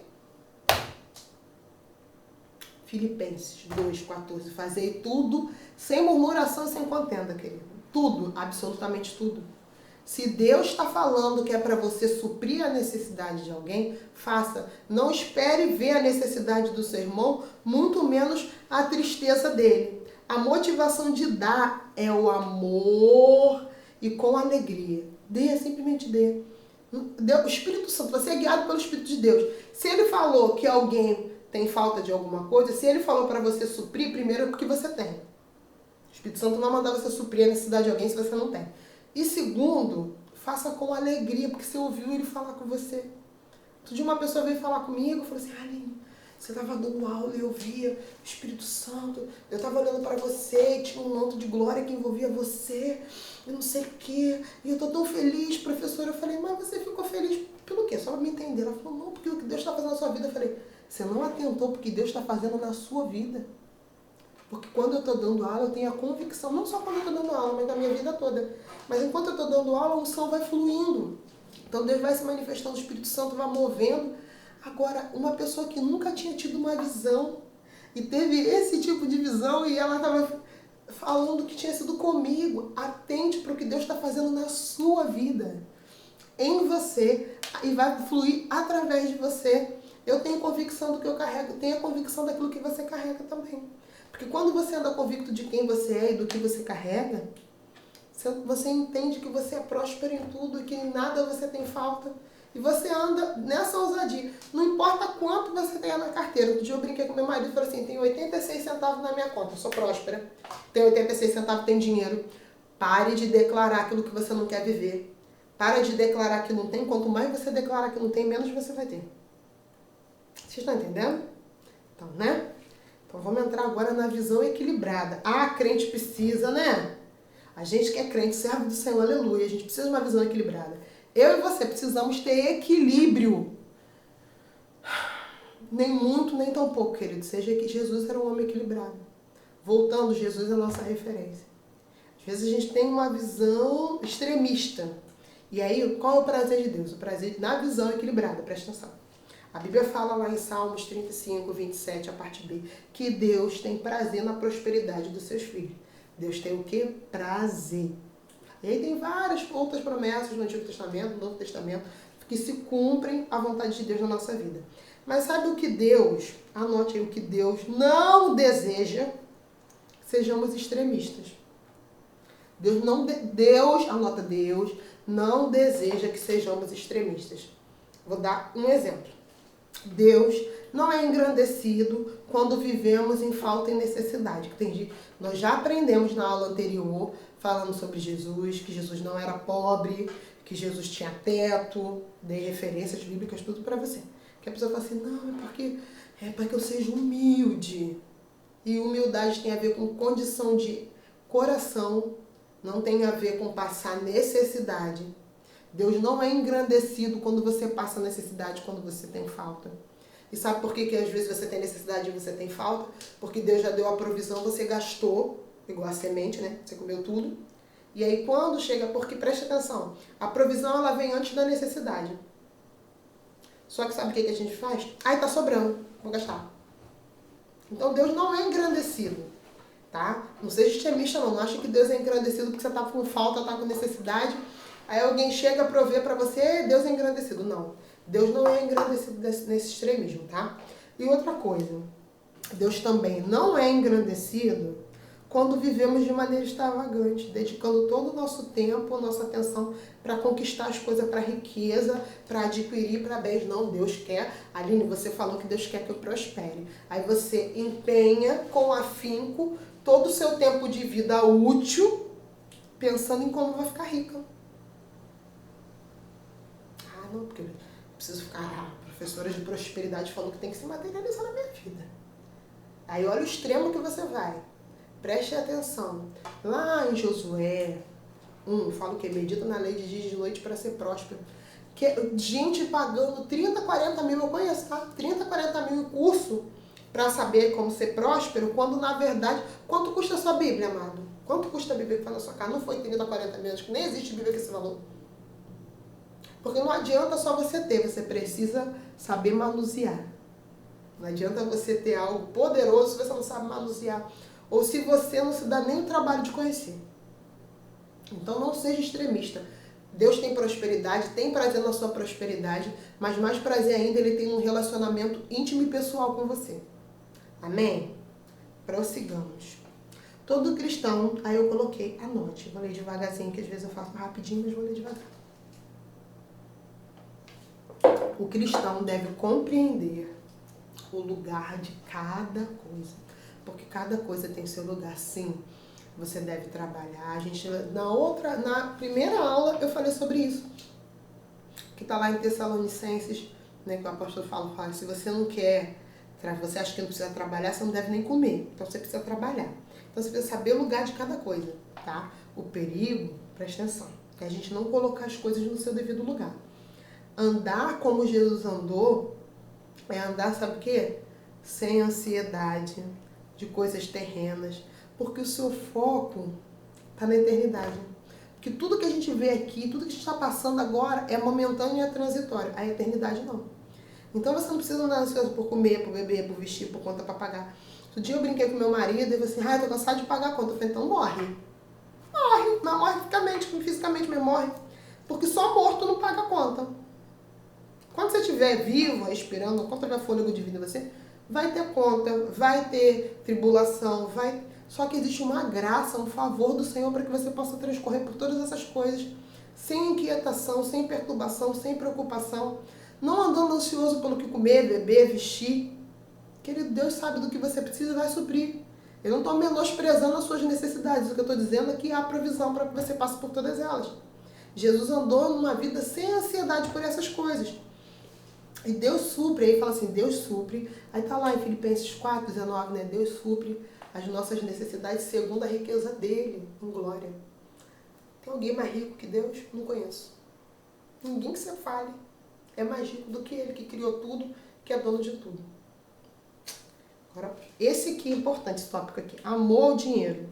S1: Filipenses 2,14. Fazei tudo sem murmuração e sem contenda, querido. Tudo, absolutamente tudo. Se Deus está falando que é para você suprir a necessidade de alguém, faça. Não espere ver a necessidade do seu irmão, muito menos a tristeza dele. A motivação de dar é o amor e com alegria. Dê, simplesmente dê. O Espírito Santo, você é guiado pelo Espírito de Deus. Se ele falou que alguém tem falta de alguma coisa, se ele falou para você suprir, primeiro é porque você tem. O Espírito Santo não vai mandar você suprir a necessidade de alguém se você não tem. E segundo, faça com alegria, porque você ouviu ele falar com você. Outro dia uma pessoa veio falar comigo e falou assim, Aline, você estava dando aula e eu via o Espírito Santo, eu estava olhando para você e tinha um manto de glória que envolvia você, e não sei o quê, e eu estou tão feliz, professora. Eu falei, mas você ficou feliz pelo quê? Só para me entender. Ela falou, não, porque o que Deus está fazendo na sua vida. Eu falei, você não atentou porque Deus está fazendo na sua vida. Porque quando eu estou dando aula, eu tenho a convicção, não só quando eu estou dando aula, mas na minha vida toda. Mas enquanto eu estou dando aula, a unção vai fluindo. Então Deus vai se manifestando, o Espírito Santo vai movendo. Agora, uma pessoa que nunca tinha tido uma visão e teve esse tipo de visão e ela estava falando que tinha sido comigo, atente para o que Deus está fazendo na sua vida, em você, e vai fluir através de você. Eu tenho convicção do que eu carrego, tenho a convicção daquilo que você carrega também. Porque quando você anda convicto de quem você é e do que você carrega, você entende que você é próspero em tudo e que em nada você tem falta. E você anda nessa ousadia. Não importa quanto você tenha na carteira. Outro dia eu brinquei com meu marido e falei assim, tem 86 centavos na minha conta, eu sou próspera. Tem 86 centavos, tem dinheiro. Pare de declarar aquilo que você não quer viver. Para de declarar que não tem. Quanto mais você declarar que não tem, menos você vai ter. Vocês estão entendendo? Então, né? Então vamos entrar agora na visão equilibrada. Ah, crente precisa, né? A gente que é crente, servo do Senhor, aleluia. A gente precisa de uma visão equilibrada. Eu e você precisamos ter equilíbrio. Nem muito, nem tão pouco, querido. Seja que Jesus era um homem equilibrado. Voltando, Jesus é a nossa referência. Às vezes a gente tem uma visão extremista. E aí, qual é o prazer de Deus? O prazer na visão equilibrada, presta atenção. A Bíblia fala lá em Salmos 35, 27, a parte B, que Deus tem prazer na prosperidade dos seus filhos. Deus tem o quê? Prazer. E aí tem várias outras promessas no Antigo Testamento, no Novo Testamento, que se cumprem a vontade de Deus na nossa vida. Mas sabe o que Deus, anote aí, o que Deus não deseja? Sejamos extremistas. Anota, Deus não deseja que sejamos extremistas. Vou dar um exemplo. Deus não é engrandecido quando vivemos em falta e necessidade. Entendi? Nós já aprendemos na aula anterior, falando sobre Jesus, que Jesus não era pobre, que Jesus tinha teto, dei referências bíblicas, tudo para você. Que a pessoa fala assim, não, é para que eu seja humilde. E humildade tem a ver com condição de coração, não tem a ver com passar necessidade. Deus não é engrandecido quando você passa necessidade, quando você tem falta. E sabe por que às vezes você tem necessidade e você tem falta? Porque Deus já deu a provisão, você gastou, igual a semente, né? Você comeu tudo. E aí quando chega, porque presta atenção, a provisão ela vem antes da necessidade. Só que sabe o que a gente faz? Ai, tá sobrando, vou gastar. Então Deus não é engrandecido, tá? Não seja extremista não acha que Deus é engrandecido porque você tá com falta, tá com necessidade. Aí alguém chega a prover para você, Deus é engrandecido. Não, Deus não é engrandecido nesse extremismo, tá? E outra coisa, Deus também não é engrandecido quando vivemos de maneira extravagante, dedicando todo o nosso tempo, nossa atenção para conquistar as coisas, para riqueza, para adquirir, para bens. Não, Deus quer. Aline, você falou que Deus quer que eu prospere. Aí você empenha com afinco todo o seu tempo de vida útil, pensando em como vai ficar rica. Não, porque eu preciso ficar. A professora de prosperidade falou que tem que se materializar na minha vida. Aí olha o extremo que você vai. Preste atenção. Lá em Josué, Fala o quê? Medita na lei de dia e de noite para ser próspero. Que gente pagando 30, 40 mil, eu conheço, tá? 30, 40 mil em curso para saber como ser próspero, quando na verdade, quanto custa a sua Bíblia, amado? Quanto custa a Bíblia que está na sua casa? Não foi 30, 40 mil, acho que nem existe Bíblia com esse valor. Porque não adianta só você ter, você precisa saber manusear. Não adianta você ter algo poderoso se você não sabe manusear. Ou se você não se dá nem o trabalho de conhecer. Então não seja extremista. Deus tem prosperidade, tem prazer na sua prosperidade, mas mais prazer ainda Ele tem um relacionamento íntimo e pessoal com você. Amém? Prossigamos. Todo cristão, aí eu coloquei, anote, vou ler devagarzinho, que às vezes eu faço rapidinho, mas vou ler devagar. O cristão deve compreender o lugar de cada coisa, porque cada coisa tem seu lugar, sim. Você deve trabalhar. Na primeira aula eu falei sobre isso, que está lá em Tessalonicenses, né, que o apóstolo fala, se você não quer, você acha que não precisa trabalhar, você não deve nem comer, então você precisa trabalhar. Então você precisa saber o lugar de cada coisa, tá? O perigo, presta atenção, é a gente não colocar as coisas no seu devido lugar. Andar como Jesus andou é andar, sabe o quê? Sem ansiedade de coisas terrenas, porque o seu foco está na eternidade. Porque tudo que a gente vê aqui, tudo que a gente está passando agora é momentâneo e é transitório. A eternidade não. Então você não precisa andar ansioso por comer, por beber, por vestir, por conta para pagar. Outro dia eu brinquei com meu marido e ele falou assim, eu tô cansado de pagar a conta. Eu falei, então morre. Morre, mas morre fisicamente, mas morre. Porque só morto não paga a conta. Quando você estiver vivo, respirando, quando tiver fôlego de vida em você, vai ter conta, vai ter tribulação, Só que existe uma graça, um favor do Senhor para que você possa transcorrer por todas essas coisas sem inquietação, sem perturbação, sem preocupação, não andando ansioso pelo que comer, beber, vestir. Querido, Deus sabe do que você precisa e vai suprir. Eu não estou menosprezando as suas necessidades, o que eu estou dizendo é que há provisão para que você passe por todas elas. Jesus andou numa vida sem ansiedade por essas coisas. E Deus supre, aí fala assim, Deus supre. Aí tá lá em Filipenses 4:19, né? Deus supre as nossas necessidades segundo a riqueza dele, em glória. Tem alguém mais rico que Deus? Não conheço. Ninguém que você fale é mais rico do que ele, que criou tudo, que é dono de tudo. Agora, esse aqui é importante, esse tópico aqui. Amor ao dinheiro.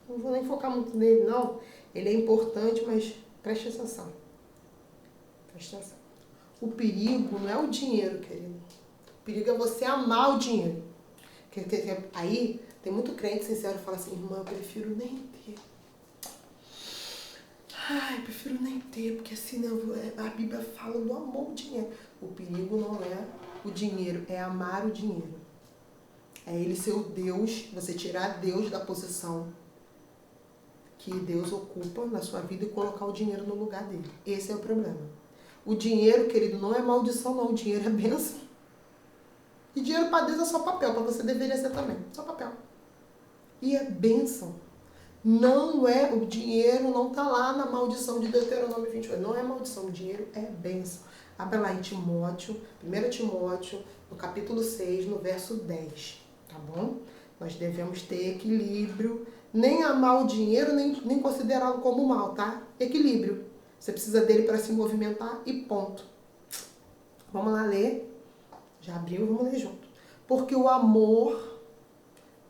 S1: Não vou nem focar muito nele, não. Ele é importante, mas preste atenção. Preste atenção. O perigo não é o dinheiro, querido. O perigo é você amar o dinheiro. Aí, tem muito crente sincero que fala assim, irmã, eu prefiro nem ter. Ai, prefiro nem ter, porque assim, a Bíblia fala do amor ao dinheiro. O perigo não é o dinheiro, é amar o dinheiro. É ele ser o Deus, você tirar Deus da posição que Deus ocupa na sua vida e colocar o dinheiro no lugar dele. Esse é o problema. O dinheiro, querido, não é maldição, não. O dinheiro é bênção. E dinheiro para Deus é só papel, para você deveria ser também. Só papel. E é bênção. Não é, o dinheiro não está lá na maldição de Deuteronômio 28. Não é maldição, o dinheiro é bênção. Abra lá em Timóteo, 1 Timóteo, no capítulo 6, no verso 10. Tá bom? Nós devemos ter equilíbrio. Nem amar o dinheiro, nem considerá-lo como mal, tá? Equilíbrio. Você precisa dele para se movimentar e ponto. Vamos lá ler. Já abriu, vamos ler junto. Porque o amor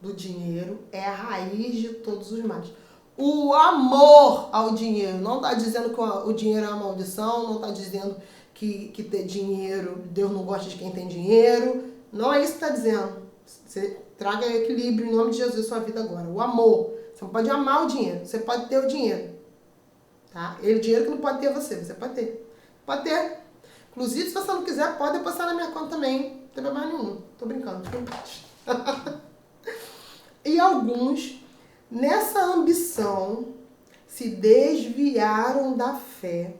S1: do dinheiro é a raiz de todos os males. O amor ao dinheiro. Não está dizendo que o dinheiro é uma maldição, não está dizendo que ter dinheiro, Deus não gosta de quem tem dinheiro. Não é isso que está dizendo. Você traga equilíbrio em nome de Jesus na sua vida agora. O amor. Você não pode amar o dinheiro, você pode ter o dinheiro. Tá? O dinheiro que não pode ter você pode ter. Pode ter. Inclusive, se você não quiser, pode depositar na minha conta também. Não tem problema nenhum. Tô brincando. E alguns, nessa ambição, se desviaram da fé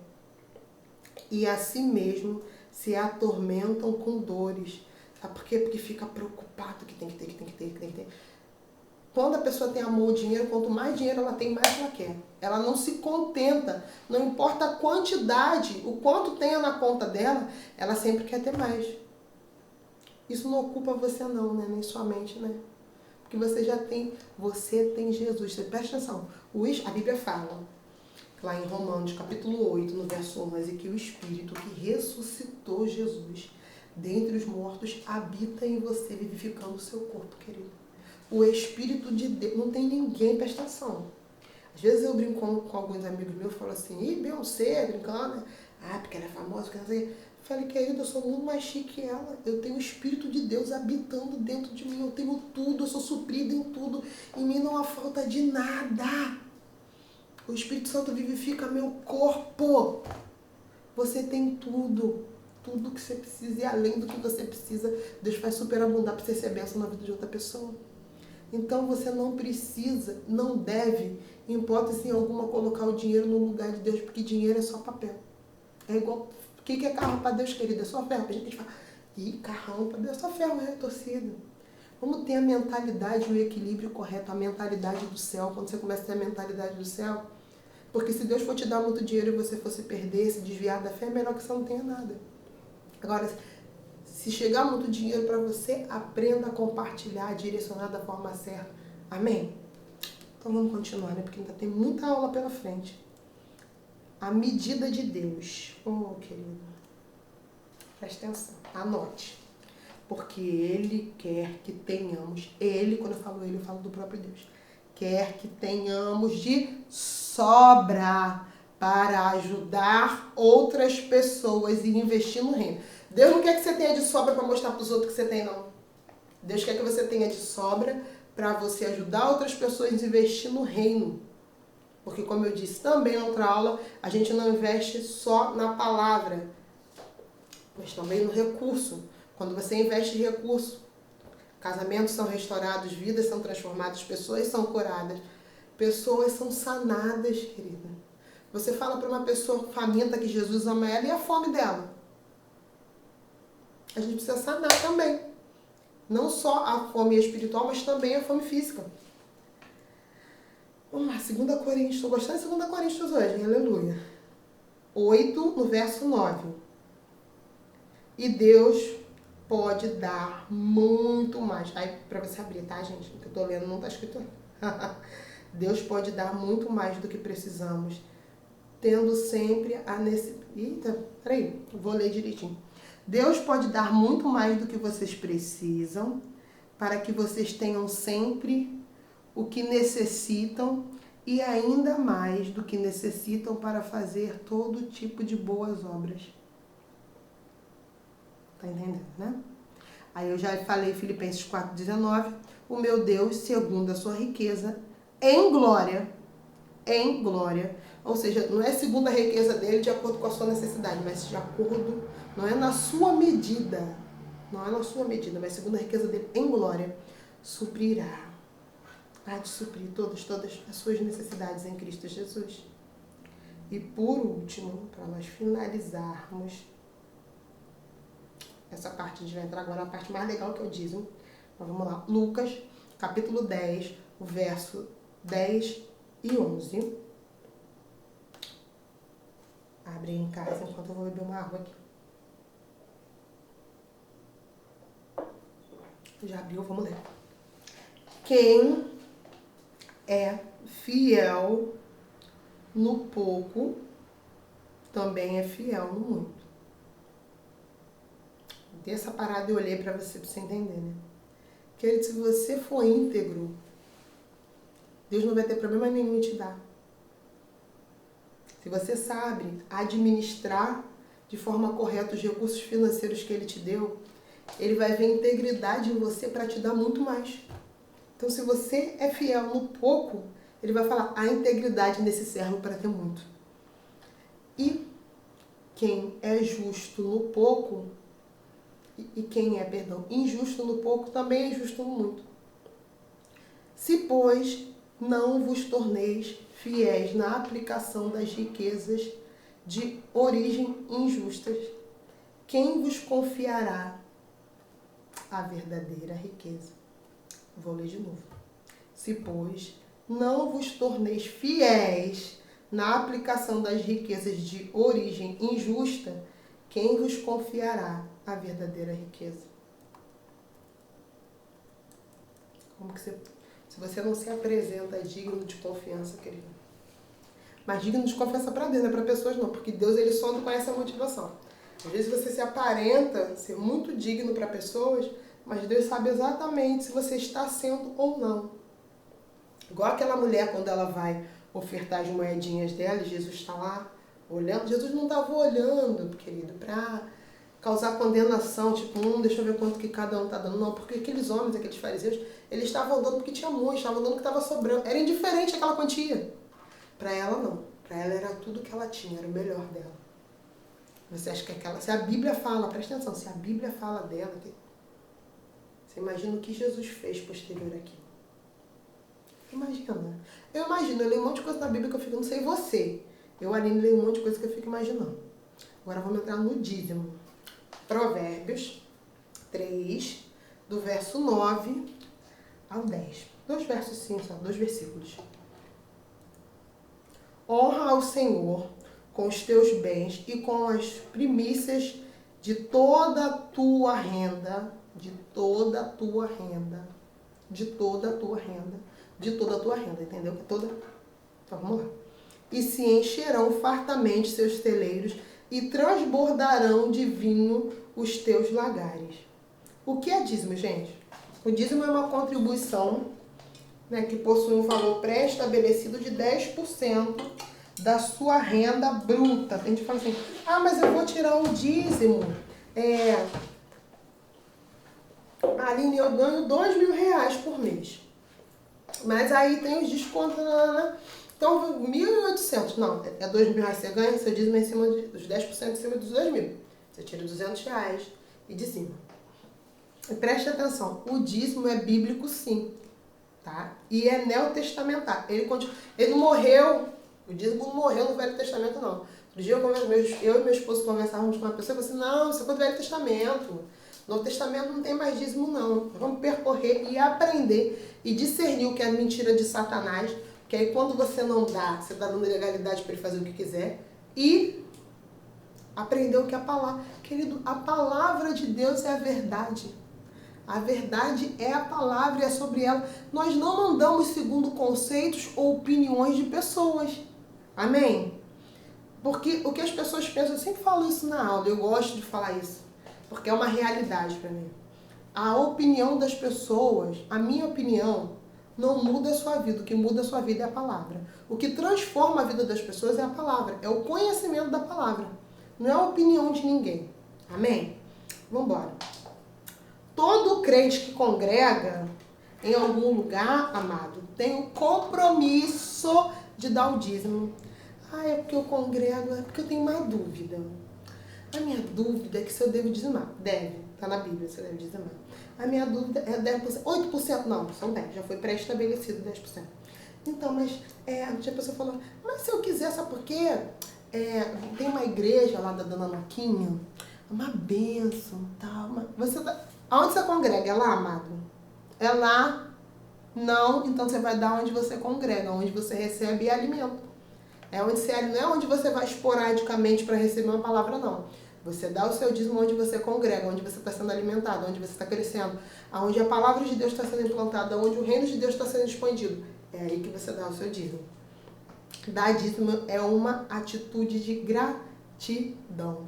S1: e a si mesmo se atormentam com dores. Sabe por quê? Porque fica preocupado que tem que ter. Quando a pessoa tem amor ao dinheiro, quanto mais dinheiro ela tem, mais ela quer. Ela não se contenta, não importa a quantidade, o quanto tenha na conta dela, ela sempre quer ter mais. Isso não ocupa você não, né? Nem sua mente, né? Porque você tem Jesus. Você presta atenção. A Bíblia fala lá em Romanos, capítulo 8, no verso 11, que o Espírito que ressuscitou Jesus dentre os mortos habita em você, vivificando o seu corpo, querido. O Espírito de Deus, não tem ninguém, presta atenção. Às vezes eu brinco com alguns amigos meus, falo assim, ih, Beyoncé, brincando, né? Ah, porque ela é famosa, quer dizer. Falei, querido, eu sou muito mais chique que ela. Eu tenho o Espírito de Deus habitando dentro de mim. Eu tenho tudo, eu sou suprido em tudo. Em mim não há falta de nada. O Espírito Santo vivifica meu corpo. Você tem tudo. Tudo que você precisa e além do que você precisa, Deus vai superabundar para você ser bênção na vida de outra pessoa. Então você não precisa, não deve, em hipótese alguma, colocar o dinheiro no lugar de Deus, porque dinheiro é só papel. É igual, o que é carro para Deus, querido? É só ferro. A gente fala, ih, carrão para Deus, é só ferro, é torcida. Vamos ter a mentalidade, o equilíbrio correto, a mentalidade do céu. Quando você começa a ter a mentalidade do céu, porque se Deus for te dar muito dinheiro e você fosse perder, se desviar da fé, é melhor que você não tenha nada. Agora, se chegar muito dinheiro para você, aprenda a compartilhar, direcionar da forma certa. Amém? Então vamos continuar, né? Porque ainda tem muita aula pela frente. A medida de Deus. Oh, querido. Presta atenção. Anote. Porque Ele quer que tenhamos. Ele, quando eu falo Ele, eu falo do próprio Deus. Quer que tenhamos de sobra para ajudar outras pessoas e investir no reino. Deus não quer que você tenha de sobra para mostrar para os outros que você tem, não. Deus quer que você tenha de sobra para você ajudar outras pessoas a investir no reino. Porque, como eu disse também na outra aula, a gente não investe só na palavra, mas também no recurso. Quando você investe em recurso, casamentos são restaurados, vidas são transformadas, pessoas são curadas, pessoas são sanadas, querida. Você fala para uma pessoa faminta que Jesus ama ela e a fome dela. A gente precisa sanar também. Não só a fome espiritual, mas também a fome física. Vamos lá, 2 Coríntios. Estou gostando de 2 Coríntios hoje, hein? Aleluia. 8, no verso 9. E Deus pode dar muito mais. Aí, para você abrir, tá, gente? O que eu tô lendo não tá escrito. Deus pode dar muito mais do que precisamos, tendo sempre a necessidade. Eita, peraí, vou ler direitinho. Deus pode dar muito mais do que vocês precisam, para que vocês tenham sempre o que necessitam e ainda mais do que necessitam para fazer todo tipo de boas obras. Tá entendendo, né? Aí eu já falei Filipenses 4,19, o meu Deus, segundo a sua riqueza, em glória, ou seja, não é segundo a riqueza dele de acordo com a sua necessidade, mas de acordo, não é na sua medida, mas segundo a riqueza dele em glória, suprirá, há de suprir todas as suas necessidades em Cristo Jesus. E por último, para nós finalizarmos essa parte, a gente vai entrar agora na parte mais legal que é o dízimo. Então vamos lá, Lucas, capítulo 10, o verso 10 e 11. Abre em casa enquanto eu vou beber uma água aqui. Já abriu, vamos ler. Quem é fiel no pouco, também é fiel no muito. Dessa parada eu olhei pra você entender, né? Querido, se você for íntegro, Deus não vai ter problema nenhum em te dar. Se você sabe administrar de forma correta os recursos financeiros que Ele te deu, Ele vai ver integridade em você para te dar muito mais. Então, se você é fiel no pouco, Ele vai falar, há integridade nesse servo para ter muito. E quem é justo no pouco, e quem é, injusto no pouco, também é justo no muito. Se, pois, não vos torneis fiéis na aplicação das riquezas de origem injustas, quem vos confiará a verdadeira riqueza? Vou ler de novo. Se, pois, não vos torneis fiéis na aplicação das riquezas de origem injusta, quem vos confiará a verdadeira riqueza? Como que você... Se você não se apresenta digno de confiança, querido. mas digno de confiança para Deus, não é para pessoas não, porque Deus ele só não conhece a motivação. Às vezes você se aparenta ser muito digno para pessoas, mas Deus sabe exatamente se você está sendo ou não. Igual aquela mulher quando ela vai ofertar as moedinhas dela, e Jesus está lá olhando. Jesus não estava olhando, querido, para causar condenação, tipo, deixa eu ver quanto que cada um está dando. Não, porque aqueles homens, aqueles fariseus, eles estavam dando porque tinha muito, estavam dando porque estava sobrando. Era indiferente aquela quantia. Para ela, não. Para ela era tudo que ela tinha, era o melhor dela. Você acha que aquela... Se a Bíblia fala, presta atenção, se a Bíblia fala dela, você imagina o que Jesus fez posterior àquilo. Imagina. Eu imagino, eu leio um monte de coisa na Bíblia que eu fico, não sei você. Eu, Aline, leio um monte de coisa que eu fico imaginando. Agora vamos entrar no dízimo. Provérbios 3, do verso 9 ao 10. 2 versos sim, só 2 versículos. Honra ao Senhor com os teus bens e com as primícias de toda a tua renda, de toda a tua renda, de toda a tua renda, de toda a tua renda, entendeu? Toda... Então vamos lá. E se encherão fartamente seus celeiros e transbordarão de vinho os teus lagares. O que é dízimo, gente? O dízimo é uma contribuição, né, que possui um valor pré-estabelecido de 10% da sua renda bruta. A gente fala assim, mas eu vou tirar o dízimo. Aline, eu ganho R$2.000 por mês. Mas aí tem os descontos, então 1.800. Não, é R$2.000 você ganha, seu dízimo é em cima dos 10% em cima dos 2.000. Você tira R$200 e de cima. E preste atenção, o dízimo é bíblico sim, tá? E é neotestamentário. Ele não morreu, o dízimo não morreu no Velho Testamento, não. Outro dia eu e meu esposo conversávamos com uma pessoa e falei assim, não, isso é do Velho Testamento. No Novo Testamento não tem mais dízimo, não. Vamos percorrer e aprender e discernir o que é mentira de Satanás, que aí quando você não dá, você está dando legalidade para ele fazer o que quiser, e aprender o que é a palavra. Querido, a palavra de Deus é a verdade. A verdade é a palavra e é sobre ela. Nós não andamos segundo conceitos ou opiniões de pessoas. Amém? Porque o que as pessoas pensam, eu sempre falo isso na aula, eu gosto de falar isso, porque é uma realidade para mim. A opinião das pessoas, a minha opinião, não muda a sua vida. O que muda a sua vida é a palavra. O que transforma a vida das pessoas é a palavra, é o conhecimento da palavra. Não é a opinião de ninguém. Amém? Vamos embora. Todo crente que congrega em algum lugar, amado, tem o compromisso de dar o dízimo. É porque eu congrego, é porque eu tenho uma dúvida. A minha dúvida é que se eu devo dizimar. Deve, tá na Bíblia, você deve dizimar. A minha dúvida é 10%. 8% não, são 10%, já foi pré-estabelecido 10%. Então, mas a pessoa falou, mas se eu quiser, sabe por quê? Tem uma igreja lá da Dona Noquinha, uma bênção, tal. Aonde você congrega? É lá, amado? É lá? Não, então você vai dar onde você congrega, onde você recebe alimento. Não é onde você vai esporadicamente para receber uma palavra, não. Você dá o seu dízimo onde você congrega, onde você está sendo alimentado, onde você está crescendo, onde a palavra de Deus está sendo implantada, onde o reino de Deus está sendo expandido. É aí que você dá o seu dízimo. Dar dízimo é uma atitude de gratidão.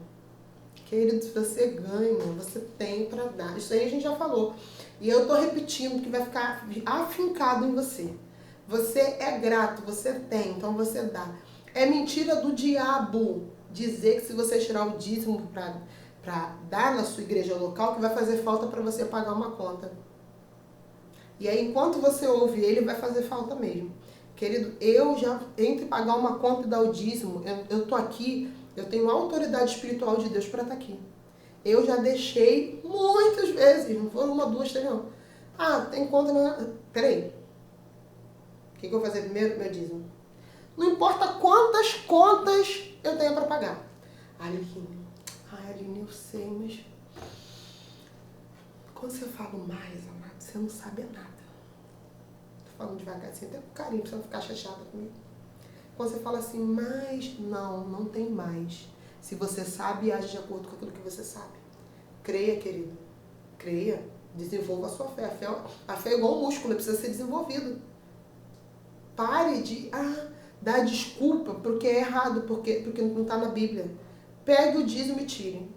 S1: Querido, se você ganha, você tem para dar. Isso aí a gente já falou. E eu estou repetindo que vai ficar afincado em você. Você é grato, você tem, então você dá. É mentira do diabo dizer que se você tirar o dízimo para dar na sua igreja local, que vai fazer falta para você pagar uma conta. E aí, enquanto você ouve ele, vai fazer falta mesmo. Querido, eu já, entre pagar uma conta e dar o dízimo, eu tô aqui, eu tenho autoridade espiritual de Deus para estar aqui. Eu já deixei muitas vezes, não foram 1, 2, 3, não. Tem conta, não. Peraí. O que eu vou fazer primeiro? Meu dízimo. Não importa quantas contas eu tenho para pagar. Aline, eu sei, mas quando você fala mais, amado, você não sabe nada. Tô falando devagarzinho, até com carinho, pra você não ficar chateada comigo. Quando você fala assim, mas não tem mais. Se você sabe, age de acordo com aquilo que você sabe. Creia, querido. Creia. Desenvolva a sua fé. A fé é igual um músculo, precisa ser desenvolvido. Pare de, dá desculpa porque é errado, porque não está na Bíblia. Pegue o dízimo e tire.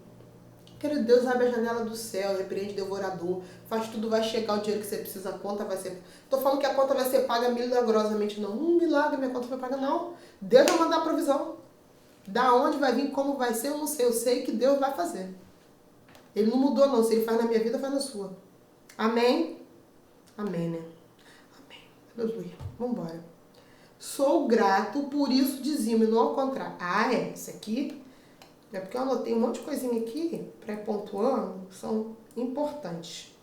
S1: Querido, Deus abre a janela do céu, repreende o devorador, faz tudo, vai chegar o dinheiro que você precisa, a conta vai ser... Tô falando que a conta vai ser paga milagrosamente, não. Milagre, minha conta foi paga, não. Deus vai mandar a provisão. Da onde vai vir, como vai ser, eu não sei. Eu sei que Deus vai fazer. Ele não mudou, não. Se ele faz na minha vida, faz na sua. Amém? Amém, né? Amém. Aleluia. Vambora. Sou grato, por isso dizimo, e não ao contrário. Ah, é. Isso aqui... É porque eu anotei um monte de coisinha aqui, pré-pontuando, que são importantes.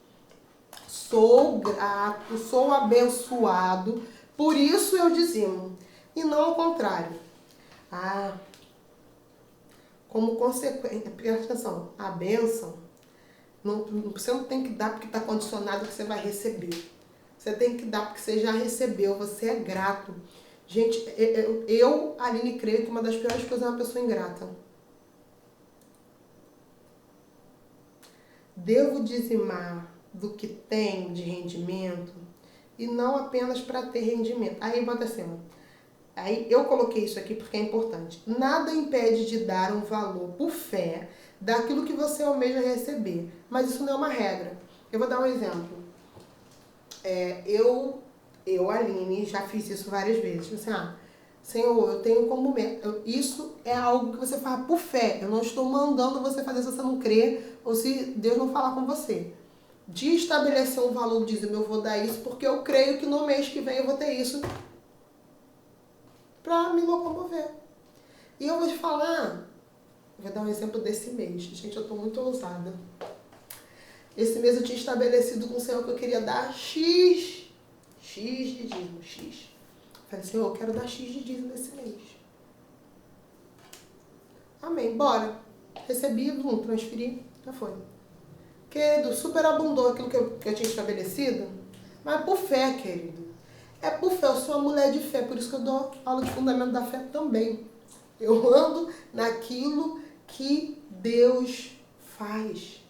S1: Sou grato, sou abençoado, por isso eu dizimo. E não ao contrário. Ah, como consequência, presta atenção, a bênção, você não tem que dar porque está condicionado que você vai receber. Você tem que dar porque você já recebeu, você é grato. Gente, eu Aline, creio que uma das piores coisas é uma pessoa ingrata. Devo dizimar do que tem de rendimento e não apenas para ter rendimento. Aí bota assim, ó. Aí eu coloquei isso aqui porque é importante. Nada impede de dar um valor por fé daquilo que você almeja receber, mas isso não é uma regra. Eu vou dar um exemplo. Eu, Aline, já fiz isso várias vezes. Assim, Senhor, eu tenho como meta. Isso é algo que você faz por fé. Eu não estou mandando você fazer se você não crê ou se Deus não falar com você. De estabelecer um valor, dízimo, eu vou dar isso porque eu creio que no mês que vem eu vou ter isso para me locomover. E eu vou te falar, vou dar um exemplo desse mês. Gente, eu estou muito ousada. Esse mês eu tinha estabelecido com o Senhor que eu queria dar X de dízimo, X. Falei, Senhor, eu quero dar X de dízimo nesse mês. Amém, bora. Recebi, transferi, já foi. Querido, superabundou aquilo que eu tinha estabelecido, mas por fé, querido. É por fé, eu sou uma mulher de fé, por isso que eu dou aula de fundamento da fé também. Eu ando naquilo que Deus faz.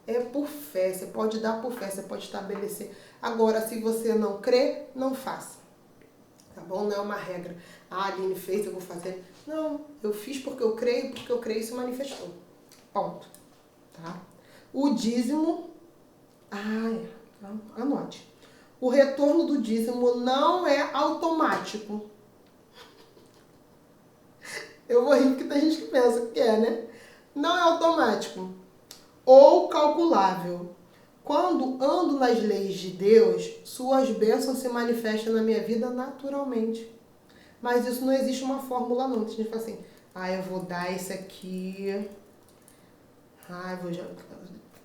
S1: É por fé, você pode dar por fé, você pode estabelecer. Agora, se você não crê, não faça. Tá bom? Não é uma regra. Ah, a Aline fez, eu vou fazer. Não, eu fiz porque eu creio e se manifestou. Ponto. Tá? O dízimo... anote. O retorno do dízimo não é automático. Eu vou rir porque tem gente que pensa que é, né? Não é automático. Ou calculável. Quando ando nas leis de Deus, suas bênçãos se manifestam na minha vida naturalmente. Mas isso não existe uma fórmula não. Tem gente que fala assim, eu vou dar esse aqui.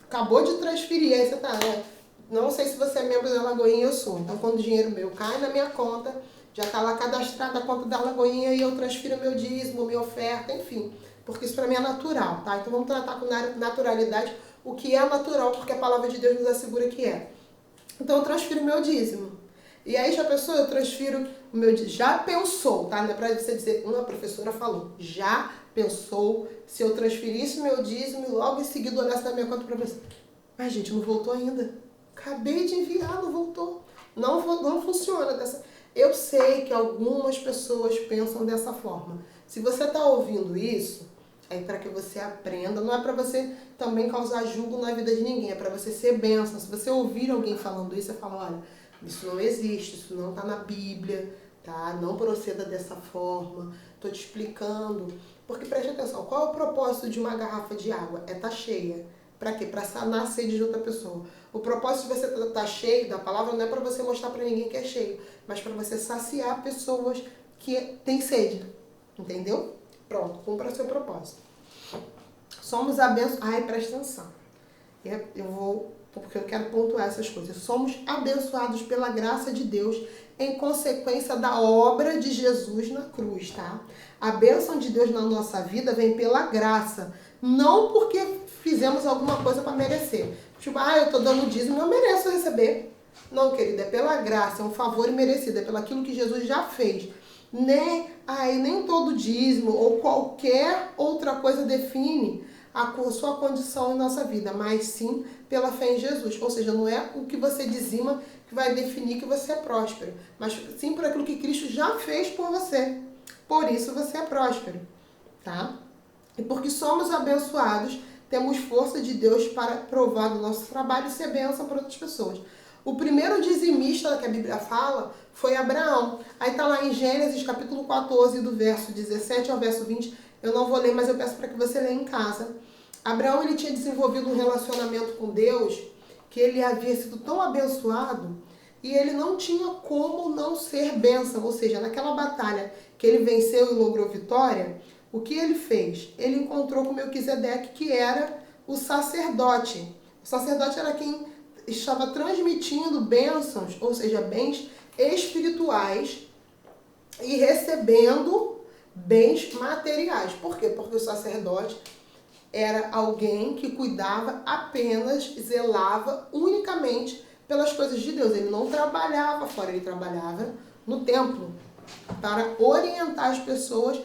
S1: Acabou de transferir, aí você tá, né? Não sei se você é membro da Lagoinha, eu sou. Então quando o dinheiro meu cai na minha conta, já tá lá cadastrada a conta da Lagoinha e eu transfiro meu dízimo, minha oferta, enfim. Porque isso para mim é natural, tá? Então vamos tratar com naturalidade o que é natural, porque a palavra de Deus nos assegura que é. Então eu transfiro o meu dízimo. E aí já pensou? Eu transfiro o meu dízimo. Já pensou, tá? Não é pra você dizer, uma professora falou, já pensou se eu transferisse o meu dízimo e logo em seguida olhasse na minha conta para você. Mas gente, não voltou ainda. Acabei de enviar, não voltou. Não funciona dessa... Eu sei que algumas pessoas pensam dessa forma. Se você está ouvindo isso, é para que você aprenda. Não é para você também causar julgo na vida de ninguém. É para você ser bênção. Se você ouvir alguém falando isso, você fala, olha, isso não existe, isso não está na Bíblia, tá? Não proceda dessa forma. Estou te explicando. Porque preste atenção, qual é o propósito de uma garrafa de água? É estar cheia. Para quê? Para sanar a sede de outra pessoa. O propósito de você estar cheio da palavra não é para você mostrar para ninguém que é cheio, mas para você saciar pessoas que têm sede. Entendeu? Pronto, cumpra seu propósito. Somos abençoados. Presta atenção. Porque eu quero pontuar essas coisas. Somos abençoados pela graça de Deus em consequência da obra de Jesus na cruz, tá? A bênção de Deus na nossa vida vem pela graça, não porque fizemos alguma coisa para merecer. Tipo, eu tô dando dízimo, eu mereço receber. Não, querida, é pela graça, é um favor imerecido, é pelo aquilo que Jesus já fez. Nem todo dízimo ou qualquer outra coisa define a sua condição em nossa vida, mas sim pela fé em Jesus. Ou seja, não é o que você dizima que vai definir que você é próspero, mas sim por aquilo que Cristo já fez por você. Por isso você é próspero, tá? E porque somos abençoados, temos força de Deus para provar do nosso trabalho e ser bênção para outras pessoas. O primeiro dizimista que a Bíblia fala foi Abraão. Aí está lá em Gênesis capítulo 14, do verso 17 ao verso 20. Eu não vou ler, mas eu peço para que você leia em casa. Abraão ele tinha desenvolvido um relacionamento com Deus, que ele havia sido tão abençoado, e ele não tinha como não ser bênção. Ou seja, naquela batalha que ele venceu e logrou vitória, o que ele fez? Ele encontrou com Melquisedeque, que era o sacerdote. O sacerdote era quem estava transmitindo bênçãos, ou seja, bens espirituais, e recebendo bens materiais. Por quê? Porque o sacerdote era alguém que cuidava apenas, zelava unicamente pelas coisas de Deus. Ele não trabalhava fora, ele trabalhava no templo para orientar as pessoas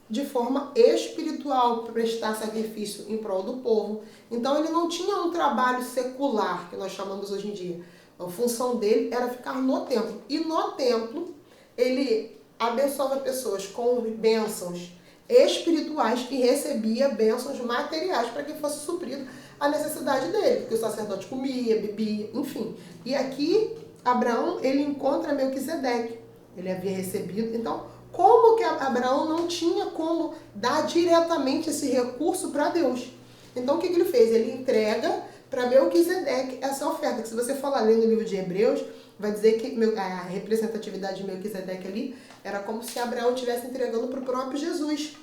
S1: de forma espiritual, prestar sacrifício em prol do povo. Então ele não tinha um trabalho secular, que nós chamamos hoje em dia. A função dele era ficar no templo. E no templo ele abençoava pessoas com bênçãos espirituais e recebia bênçãos materiais para que fosse suprido a necessidade dele, porque o sacerdote comia, bebia, enfim. E aqui Abraão ele encontra Melquisedeque. Ele havia recebido, então como que Abraão não tinha como dar diretamente esse recurso para Deus? Então o que ele fez? Ele entrega para Melquisedeque essa oferta, que se você for lá ler no livro de Hebreus, vai dizer que a representatividade de Melquisedeque ali era como se Abraão estivesse entregando para o próprio Jesus.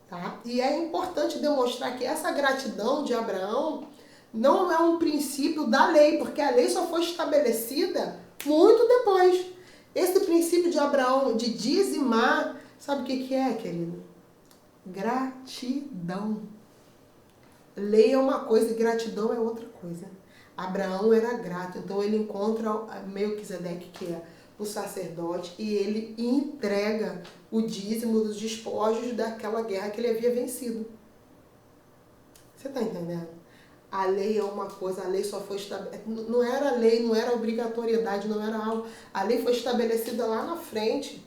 S1: Tá? E é importante demonstrar que essa gratidão de Abraão não é um princípio da lei, porque a lei só foi estabelecida muito depois. Esse princípio de Abraão de dizimar, sabe o que é, querido? Gratidão. Lei é uma coisa e gratidão é outra coisa. Abraão era grato, então ele encontra Melquisedeque, que é o sacerdote, e ele entrega o dízimo dos despojos daquela guerra que ele havia vencido. Você está entendendo? A lei é uma coisa, a lei só foi estabelecida, não era lei, não era obrigatoriedade, não era algo. A lei foi estabelecida lá na frente,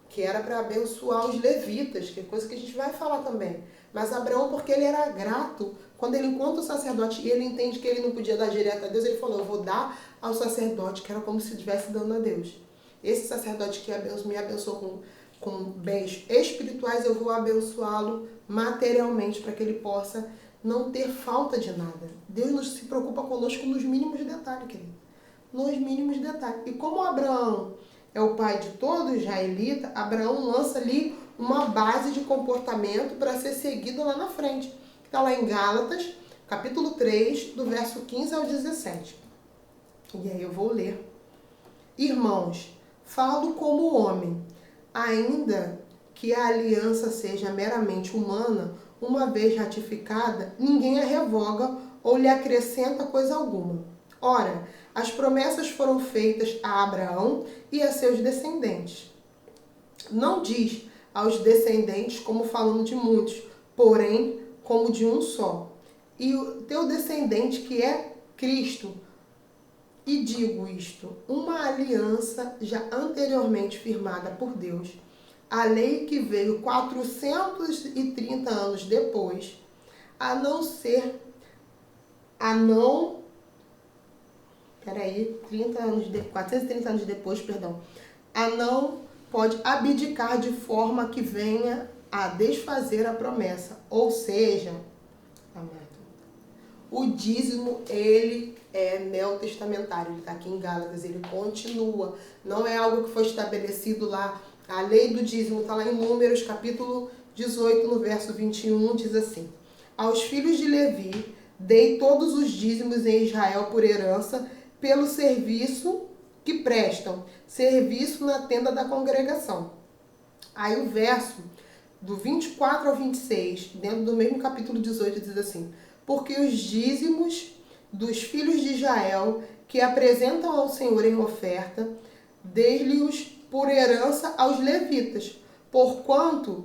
S1: que era para abençoar os levitas, que é coisa que a gente vai falar também. Mas Abraão, porque ele era grato, quando ele encontra o sacerdote e ele entende que ele não podia dar direto a Deus, ele falou, eu vou dar ao sacerdote, que era como se estivesse dando a Deus. Esse sacerdote que me abençoou com bens espirituais, eu vou abençoá-lo materialmente, para que ele possa não ter falta de nada. Deus se preocupa conosco nos mínimos detalhes, querido. Nos mínimos detalhes. E como Abraão é o pai de todo israelita, Abraão lança ali uma base de comportamento para ser seguido lá na frente. Está lá em Gálatas, capítulo 3, do verso 15 ao 17. E aí eu vou ler. Irmãos, falo como homem, ainda que a aliança seja meramente humana, uma vez ratificada, ninguém a revoga ou lhe acrescenta coisa alguma. Ora, as promessas foram feitas a Abraão e a seus descendentes. Não diz aos descendentes como falando de muitos, porém como de um só. E o teu descendente, que é Cristo. E digo isto, uma aliança já anteriormente firmada por Deus, a lei que veio 430 anos depois, 430 anos depois, a não pode abdicar de forma que venha a desfazer a promessa. Ou seja, o dízimo, ele é neotestamentário, ele está aqui em Gálatas, ele continua. Não é algo que foi estabelecido lá. A lei do dízimo está lá em Números, capítulo 18, no verso 21, diz assim: aos filhos de Levi dei todos os dízimos em Israel por herança, pelo serviço que prestam, serviço na tenda da congregação. Aí o verso do 24 ao 26, dentro do mesmo capítulo 18, diz assim: porque os dízimos dos filhos de Israel, que apresentam ao Senhor em oferta, dei-lhes por herança aos levitas, porquanto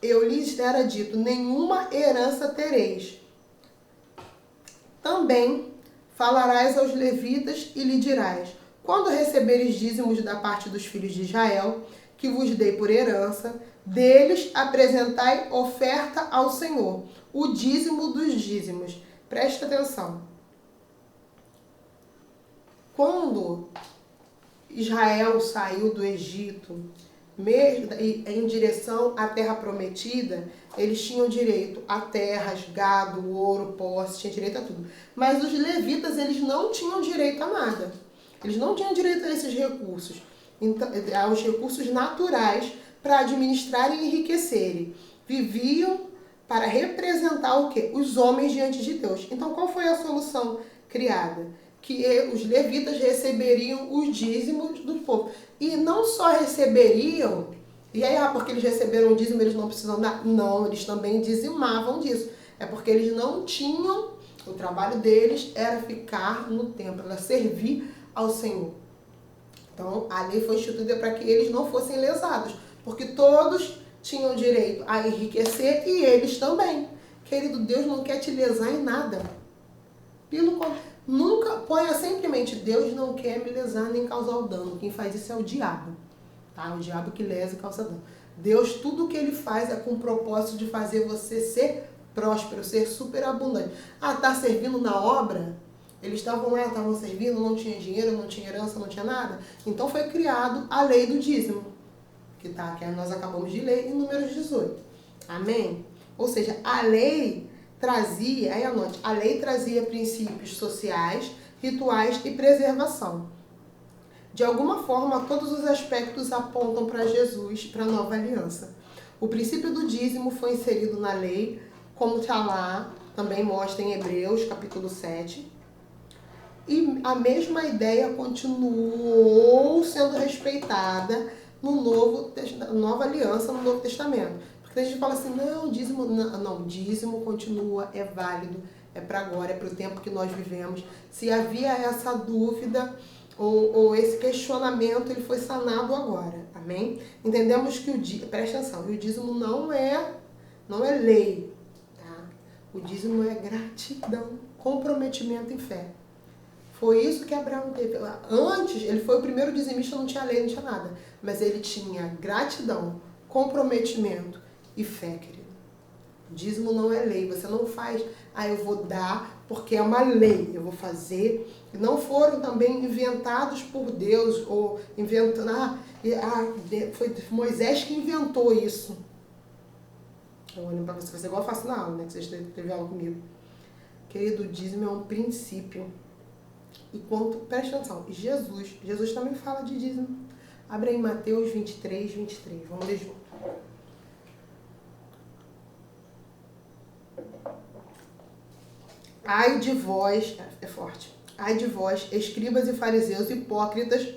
S1: eu lhes era dito, nenhuma herança tereis. Também falarás aos levitas e lhe dirás, quando receberes dízimos da parte dos filhos de Israel, que vos dei por herança, deles apresentai oferta ao Senhor, o dízimo dos dízimos. Preste atenção. Quando Israel saiu do Egito, em direção à terra prometida, eles tinham direito a terras, gado, ouro, posse, tinham direito a tudo. Mas os levitas, eles não tinham direito a nada. Eles não tinham direito a esses recursos, então, aos recursos naturais para administrarem e enriquecerem. Viviam para representar o quê? Os homens diante de Deus. Então, qual foi a solução criada? Que os levitas receberiam os dízimos do povo. E não só receberiam, e aí, porque eles receberam o dízimo, eles não precisam dar. Não, eles também dizimavam disso. É porque eles não tinham, o trabalho deles era ficar no templo, era servir ao Senhor. Então, a lei foi instituída para que eles não fossem lesados, porque todos tinham direito a enriquecer e eles também. Querido, Deus não quer te lesar em nada. Pelo contrário, nunca ponha sempre em mente, Deus não quer me lesar nem causar o dano. Quem faz isso é o diabo. Tá? O diabo que lesa e causa dano. Deus, tudo o que ele faz é com o propósito de fazer você ser próspero, ser superabundante. Ah, tá servindo na obra? Eles estavam lá, estavam servindo, não tinha dinheiro, não tinha herança, não tinha nada. Então foi criado a lei do dízimo, que nós acabamos de ler em Números 18. Amém? Ou seja, a lei trazia, aí anote, a lei trazia princípios sociais, rituais e preservação. De alguma forma, todos os aspectos apontam para Jesus, para a nova aliança. O princípio do dízimo foi inserido na lei, como está lá, também mostra em Hebreus, capítulo 7. E a mesma ideia continuou sendo respeitada na nova aliança, no Novo Testamento. Porque a gente fala assim, não, dízimo continua, é válido, é para agora, é para o tempo que nós vivemos. Se havia essa dúvida ou esse questionamento, ele foi sanado agora, amém? Entendemos que presta atenção, o dízimo não é lei, tá? O dízimo é gratidão, comprometimento em fé. Foi isso que Abraão teve. Antes, ele foi o primeiro dizimista, não tinha lei, não tinha nada. Mas ele tinha gratidão, comprometimento e fé, querido. O dízimo não é lei. Você não faz, eu vou dar porque é uma lei, eu vou fazer. Não foram também inventados por Deus, ou inventando, foi Moisés que inventou isso. Eu olho para você, igual eu faço na aula, né? Que vocês teve aula comigo. Querido, o dízimo é um princípio. E presta atenção, Jesus também fala de dízimo. Abre aí Mateus 23, 23. Vamos ler junto. Ai de vós, é forte. Ai de vós, escribas e fariseus hipócritas,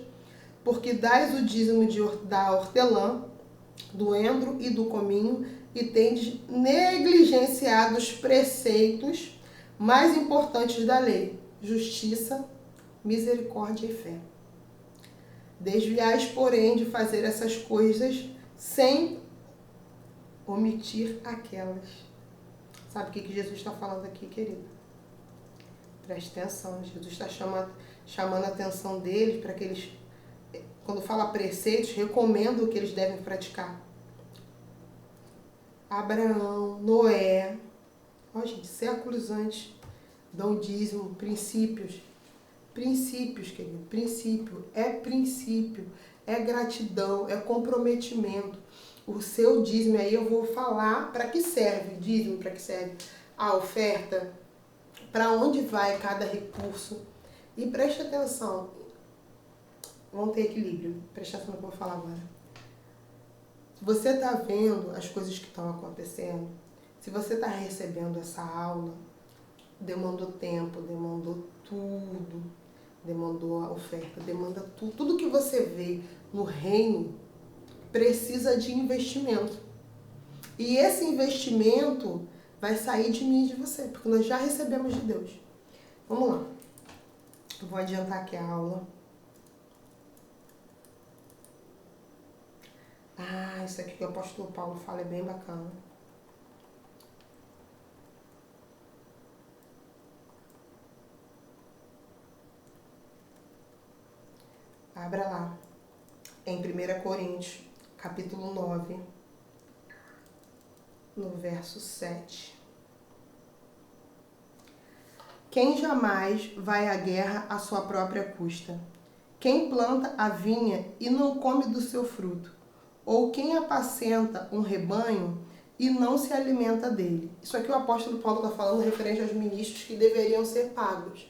S1: porque dais o dízimo da hortelã, do endro e do cominho, e tendes negligenciado os preceitos mais importantes da lei: justiça, misericórdia e fé. Desviais, porém, de fazer essas coisas sem omitir aquelas. Sabe o que Jesus está falando aqui, querido? Preste atenção. Jesus está chamando a atenção deles para que eles, quando fala preceitos, recomendam o que eles devem praticar. Abraão, Noé, gente, séculos antes, dão dízimo, princípios. Princípios, querido. Princípio, é gratidão, é comprometimento. O seu dízimo, aí eu vou falar para que serve. Dízimo, para que serve a oferta, para onde vai cada recurso. E preste atenção, vamos ter equilíbrio. Preste atenção no que eu vou falar agora. Você está vendo as coisas que estão acontecendo? Se você está recebendo essa aula, demandou tempo, demandou tudo, demandou a oferta, demanda tudo. Tudo que você vê no reino precisa de investimento. E esse investimento vai sair de mim e de você, porque nós já recebemos de Deus. Vamos lá. Eu vou adiantar aqui a aula. Ah, isso aqui que o apóstolo Paulo fala é bem bacana. Abra lá, em 1 Coríntios, capítulo 9, no verso 7. Quem jamais vai à guerra à sua própria custa? Quem planta a vinha e não come do seu fruto? Ou quem apacenta um rebanho e não se alimenta dele? Isso aqui o apóstolo Paulo está falando referente aos ministros que deveriam ser pagos.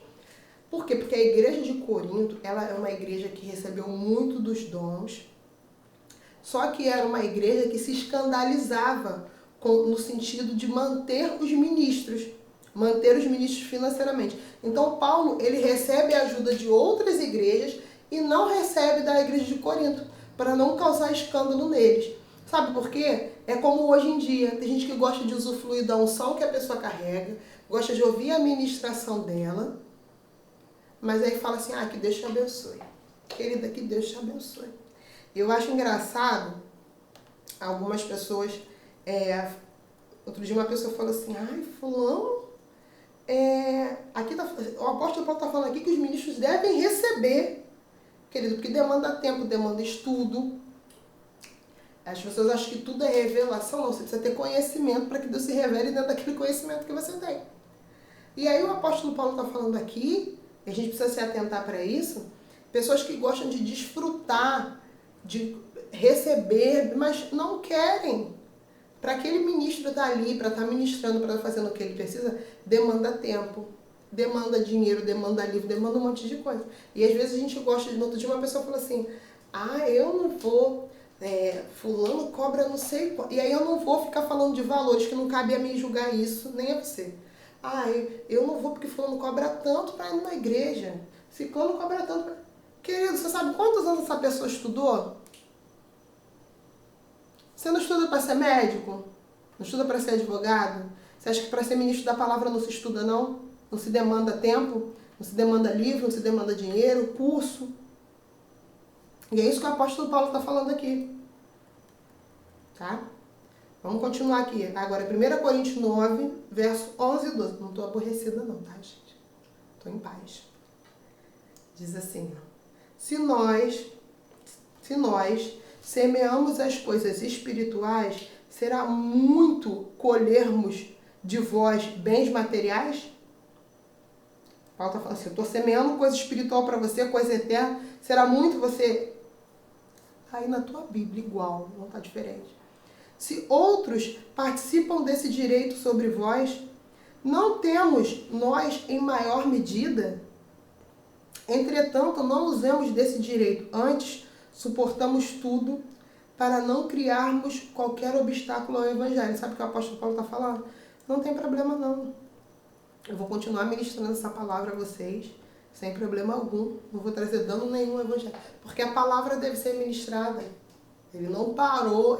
S1: Por quê? Porque a igreja de Corinto, ela é uma igreja que recebeu muito dos dons, só que era uma igreja que se escandalizava no sentido de manter os ministros financeiramente. Então Paulo, ele recebe a ajuda de outras igrejas e não recebe da igreja de Corinto, para não causar escândalo neles. Sabe por quê? É como hoje em dia, tem gente que gosta de usufruir da unção que a pessoa carrega, gosta de ouvir a ministração dela, mas aí fala assim, que Deus te abençoe. Querida, que Deus te abençoe. Eu acho engraçado, algumas pessoas, outro dia uma pessoa falou assim, fulano, aqui o apóstolo Paulo está falando aqui que os ministros devem receber, querido, porque demanda tempo, demanda estudo. As pessoas acham que tudo é revelação, não, você precisa ter conhecimento para que Deus se revele dentro daquele conhecimento que você tem. E aí o apóstolo Paulo está falando aqui, a gente precisa se atentar para isso, pessoas que gostam de desfrutar, de receber, mas não querem. Para aquele ministro estar ali, para estar ministrando, para estar fazendo o que ele precisa, demanda tempo, demanda dinheiro, demanda livro, demanda um monte de coisa. E às vezes a gente gosta, no outro dia uma pessoa falou assim, eu não vou, fulano cobra não sei qual, e aí eu não vou ficar falando de valores, que não cabe a mim julgar isso, nem a você. Eu não vou porque fulano cobra tanto para ir numa igreja. Ciclano cobra tanto pra... Querido, você sabe quantos anos essa pessoa estudou? Você não estuda para ser médico? Não estuda para ser advogado? Você acha que para ser ministro da palavra não se estuda, não? Não se demanda tempo? Não se demanda livro? Não se demanda dinheiro? Curso? E é isso que o apóstolo Paulo está falando aqui. Tá? Vamos continuar aqui. Agora, 1 Coríntios 9, verso 11 e 12. Não estou aborrecida não, tá, gente? Estou em paz. Diz assim, se nós semeamos as coisas espirituais, será muito colhermos de vós bens materiais? Paulo está falando assim, eu estou semeando coisa espiritual para você, coisa eterna, será muito você... Aí na tua Bíblia igual, não está diferente. Se outros participam desse direito sobre vós, não temos nós em maior medida? Entretanto, não usemos desse direito, antes suportamos tudo para não criarmos qualquer obstáculo ao Evangelho. Sabe o que o apóstolo Paulo está falando? Não tem problema não. Eu vou continuar ministrando essa palavra a vocês, sem problema algum. Não vou trazer dano nenhum ao Evangelho. Porque a palavra deve ser ministrada. Ele não parou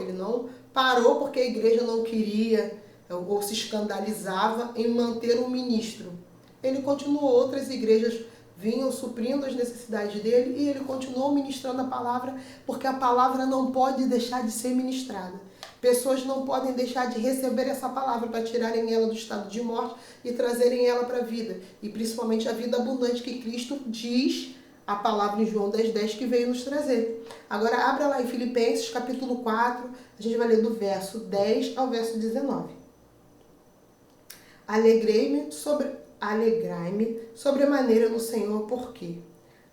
S1: porque a igreja não queria ou se escandalizava em manter um ministro. Ele continuou, outras igrejas vinham suprindo as necessidades dele e ele continuou ministrando a palavra, porque a palavra não pode deixar de ser ministrada. Pessoas não podem deixar de receber essa palavra para tirarem ela do estado de morte e trazerem ela para a vida. E principalmente a vida abundante que Cristo diz, a palavra em João 10:10 que veio nos trazer. Agora abra lá em Filipenses capítulo 4, a gente vai ler do verso 10 ao verso 19. Alegrai-me sobremaneira no Senhor, porque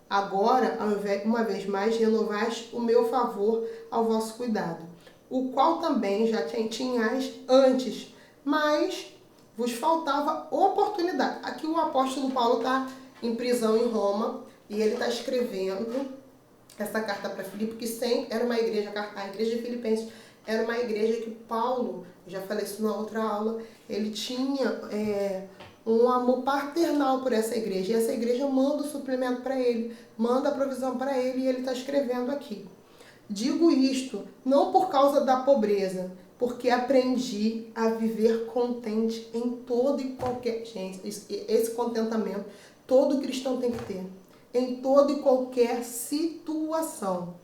S1: agora, uma vez mais, renovais o meu favor ao vosso cuidado, o qual também já tinhais antes, mas vos faltava oportunidade. Aqui o apóstolo Paulo está em prisão em Roma e ele está escrevendo essa carta para Filipe, que sempre era uma igreja, a igreja de Filipenses era uma igreja que Paulo, já falei isso na outra aula, ele tinha um amor paternal por essa igreja. E essa igreja manda o suplemento para ele, manda a provisão para ele, e ele está escrevendo aqui. Digo isto não por causa da pobreza, porque aprendi a viver contente em todo e qualquer... Gente, esse contentamento todo cristão tem que ter. Em toda e qualquer situação.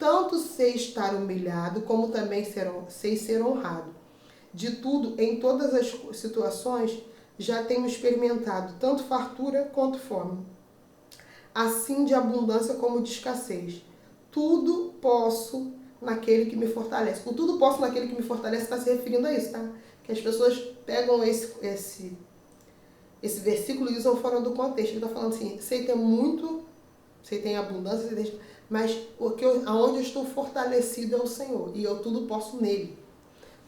S1: Tanto sei estar humilhado, como também sei ser honrado. De tudo, em todas as situações, já tenho experimentado tanto fartura quanto fome, assim de abundância como de escassez. Tudo posso naquele que me fortalece. O tudo posso naquele que me fortalece está se referindo a isso, tá? Que as pessoas pegam esse versículo e usam fora do contexto. Ele está falando assim, sei ter muito, sei ter abundância, sei ter, mas aonde eu estou fortalecido é o Senhor, e eu tudo posso nele.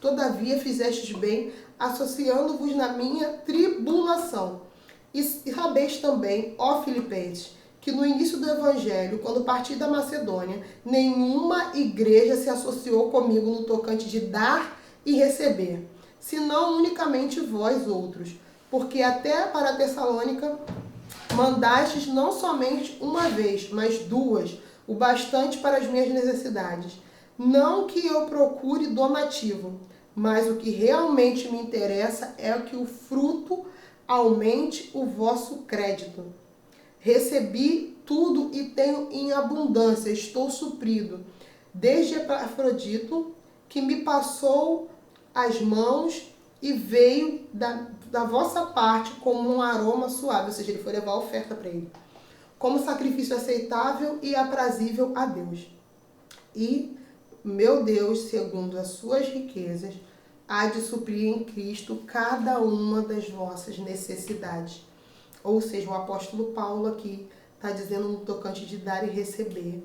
S1: Todavia fizestes bem, associando-vos na minha tribulação. E sabeis também, ó Filipenses, que no início do Evangelho, quando parti da Macedônia, nenhuma igreja se associou comigo no tocante de dar e receber, senão unicamente vós outros, porque até para Tessalônica mandastes não somente uma vez, mas duas, o bastante para as minhas necessidades. Não que eu procure donativo, mas o que realmente me interessa é que o fruto aumente o vosso crédito. Recebi tudo e tenho em abundância, estou suprido. Desde Epafrodito, que me passou as mãos e veio da vossa parte como um aroma suave, ou seja, ele foi levar a oferta para ele, como sacrifício aceitável e aprazível a Deus. E meu Deus, segundo as suas riquezas, há de suprir em Cristo cada uma das vossas necessidades. Ou seja, o apóstolo Paulo aqui está dizendo no tocante de dar e receber,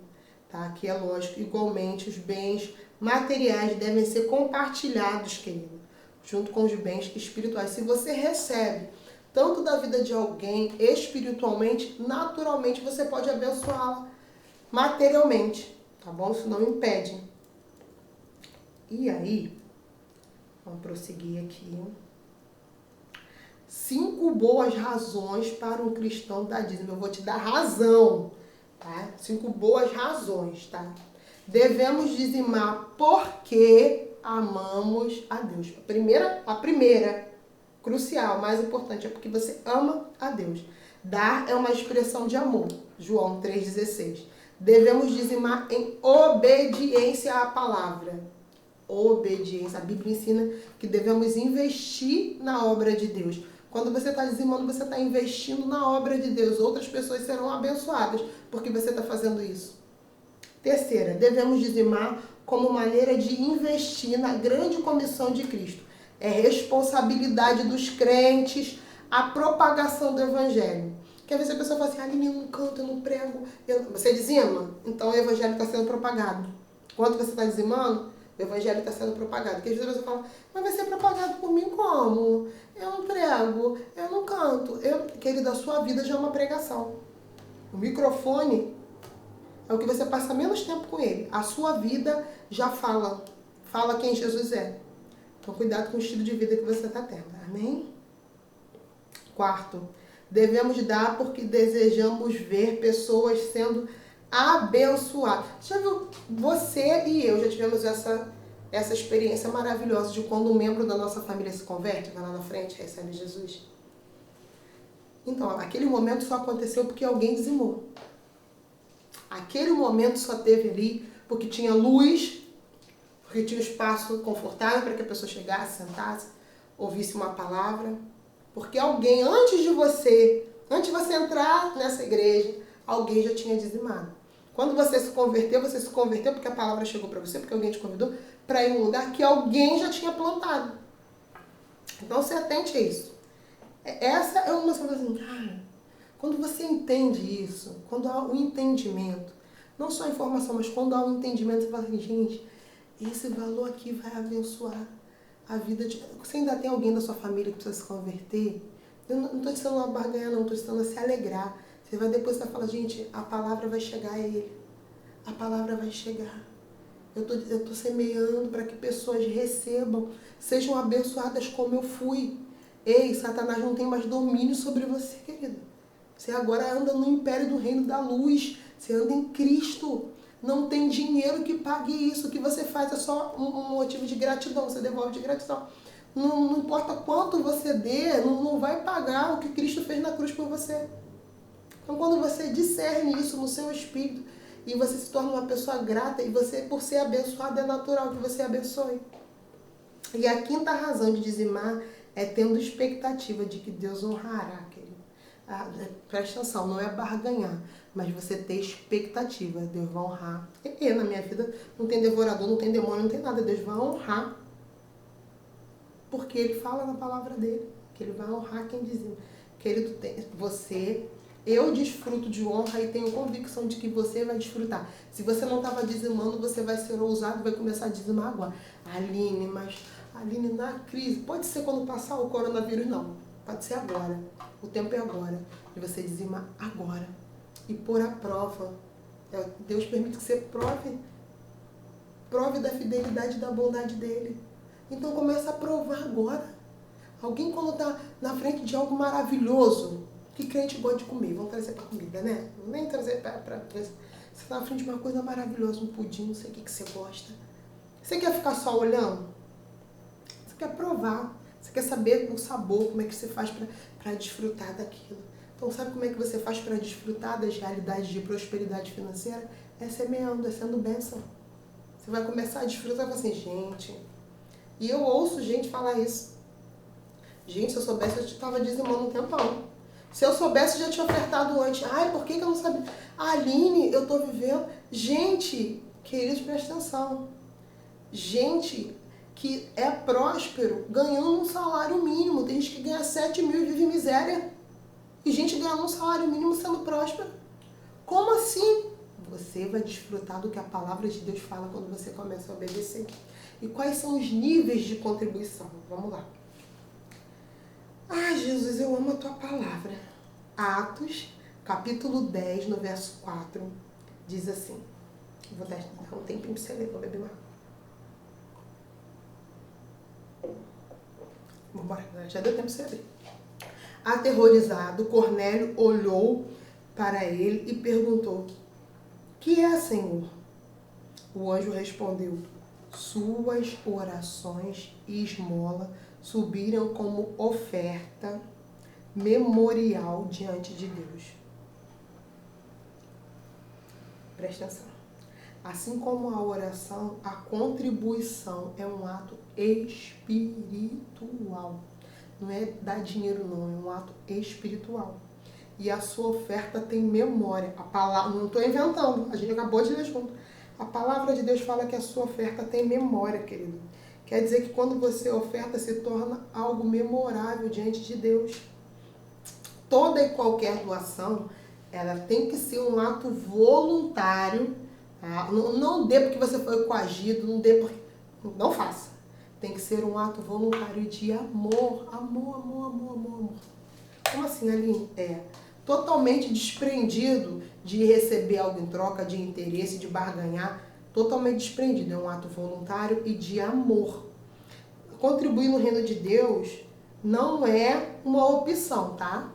S1: tá? Que é lógico, igualmente os bens materiais devem ser compartilhados, querido, junto com os bens espirituais. Se você recebe tanto da vida de alguém espiritualmente, naturalmente você pode abençoá-la materialmente, tá bom? Isso não impede. E aí, vamos prosseguir aqui. 5 boas razões para um cristão dar dízimo. Eu vou te dar razão, tá? 5 boas razões, tá? Devemos dizimar porque amamos a Deus. A primeira, crucial, mais importante, é porque você ama a Deus. Dar é uma expressão de amor. João 3,16. Devemos dizimar em obediência à palavra. Obediência. A Bíblia ensina que devemos investir na obra de Deus. Quando você está dizimando, você está investindo na obra de Deus. Outras pessoas serão abençoadas porque você está fazendo isso. Terceira, devemos dizimar como maneira de investir na grande comissão de Cristo. É responsabilidade dos crentes a propagação do Evangelho. Porque às vezes a pessoa fala assim, Aline, eu não canto, eu não prego. Você dizima? Então o Evangelho está sendo propagado. Enquanto você está dizimando, o Evangelho está sendo propagado. Porque às vezes a pessoa fala, mas vai ser propagado por mim como? Eu não prego, eu não canto. Querido, a sua vida já é uma pregação. O microfone é o que você passa menos tempo com ele. A sua vida já fala quem Jesus é. Então cuidado com o estilo de vida que você está tendo. Amém? Quarto, devemos dar porque desejamos ver pessoas sendo abençoadas. Já viu? Você e eu já tivemos essa experiência maravilhosa de quando um membro da nossa família se converte, vai lá na frente, recebe Jesus. Então, aquele momento só aconteceu porque alguém dizimou. Aquele momento só teve ali porque tinha luz, porque tinha um espaço confortável para que a pessoa chegasse, sentasse, ouvisse uma palavra. Porque alguém, antes de você entrar nessa igreja, alguém já tinha dizimado. Quando você se converteu porque a palavra chegou para você, porque alguém te convidou para ir em um lugar que alguém já tinha plantado. Então, se atente a isso. Essa é uma coisa assim, cara, quando você entende isso, quando há um entendimento, não só a informação, mas quando há um entendimento, você fala assim, gente, esse valor aqui vai abençoar a vida de... Você ainda tem alguém da sua família que precisa se converter? Eu não estou dizendo uma barganha, não, estou dizendo se alegrar. Você vai depois falar, gente, a palavra vai chegar a ele. A palavra vai chegar. Eu estou semeando para que pessoas recebam, sejam abençoadas como eu fui. Ei, Satanás não tem mais domínio sobre você, querido. Você agora anda no império do reino da luz. Você anda em Cristo. Não tem dinheiro que pague isso. O que você faz é só um motivo de gratidão. Você devolve de gratidão. Não importa quanto você dê, não vai pagar o que Cristo fez na cruz por você. Então, quando você discerne isso no seu espírito e você se torna uma pessoa grata, e você, por ser abençoado, é natural que você abençoe. E a quinta razão de dizimar é tendo expectativa de que Deus honrará, querido. Presta atenção, não é barganhar, mas você ter expectativa, Deus vai honrar. E na minha vida não tem devorador, não tem demônio, não tem nada, Deus vai honrar. Porque Ele fala na palavra dele, que Ele vai honrar quem dizima. Querido, eu desfruto de honra e tenho convicção de que você vai desfrutar. Se você não estava dizimando, você vai ser ousado e vai começar a dizimar agora. Aline, na crise, pode ser quando passar o coronavírus, não. Pode ser agora. O tempo é agora. E você dizimar agora. E pôr à prova. Deus permite que você prove da fidelidade e da bondade dele. Então começa a provar agora. Alguém quando está na frente de algo maravilhoso, que crente gosta de comer, vamos trazer para comida, né? Nem trazer para você está na frente de uma coisa maravilhosa, um pudim, não sei o que você gosta. Você quer ficar só olhando? Você quer provar. Você quer saber o sabor, como é que você faz para desfrutar daquilo. Então sabe como é que você faz para desfrutar das realidades de prosperidade financeira? É semeando, é sendo bênção. Você vai começar a desfrutar e falar assim, gente... E eu ouço gente falar isso. Gente, se eu soubesse, eu estava dizimando um tempão. Se eu soubesse, eu já tinha ofertado antes. Ai, por que eu não sabia? Aline, eu estou vivendo... Gente, queridos, presta atenção. Gente que é próspero ganhando um salário mínimo. Tem gente que ganha 7 mil e vive miséria. E gente ganhando um salário mínimo sendo próspero. Como assim? Você vai desfrutar do que a palavra de Deus fala quando você começa a obedecer. E quais são os níveis de contribuição? Vamos lá. Jesus, eu amo a tua palavra. Atos, capítulo 10, no verso 4, diz assim. Vou dar um tempinho para você ler, vou beber mais. Vambora, já deu tempo para você abrir. Aterrorizado, Cornélio olhou para ele e perguntou, que é, Senhor? O anjo respondeu, suas orações e esmola subiram como oferta memorial diante de Deus. Presta atenção. Assim como a oração, a contribuição é um ato espiritual. Não é dar dinheiro não, é um ato espiritual. E a sua oferta tem memória. A palavra, não estou inventando, a gente acabou de ler junto. A palavra de Deus fala que a sua oferta tem memória, querido. Quer dizer que quando você oferta, se torna algo memorável diante de Deus. Toda e qualquer doação, ela tem que ser um ato voluntário. Tá? Não dê porque você foi coagido, não dê porque... Não faça. Tem que ser um ato voluntário de amor. Amor. Como assim, Aline? Totalmente desprendido de receber algo em troca, de interesse, de barganhar. Totalmente desprendido. É um ato voluntário e de amor. Contribuir no reino de Deus não é uma opção, tá?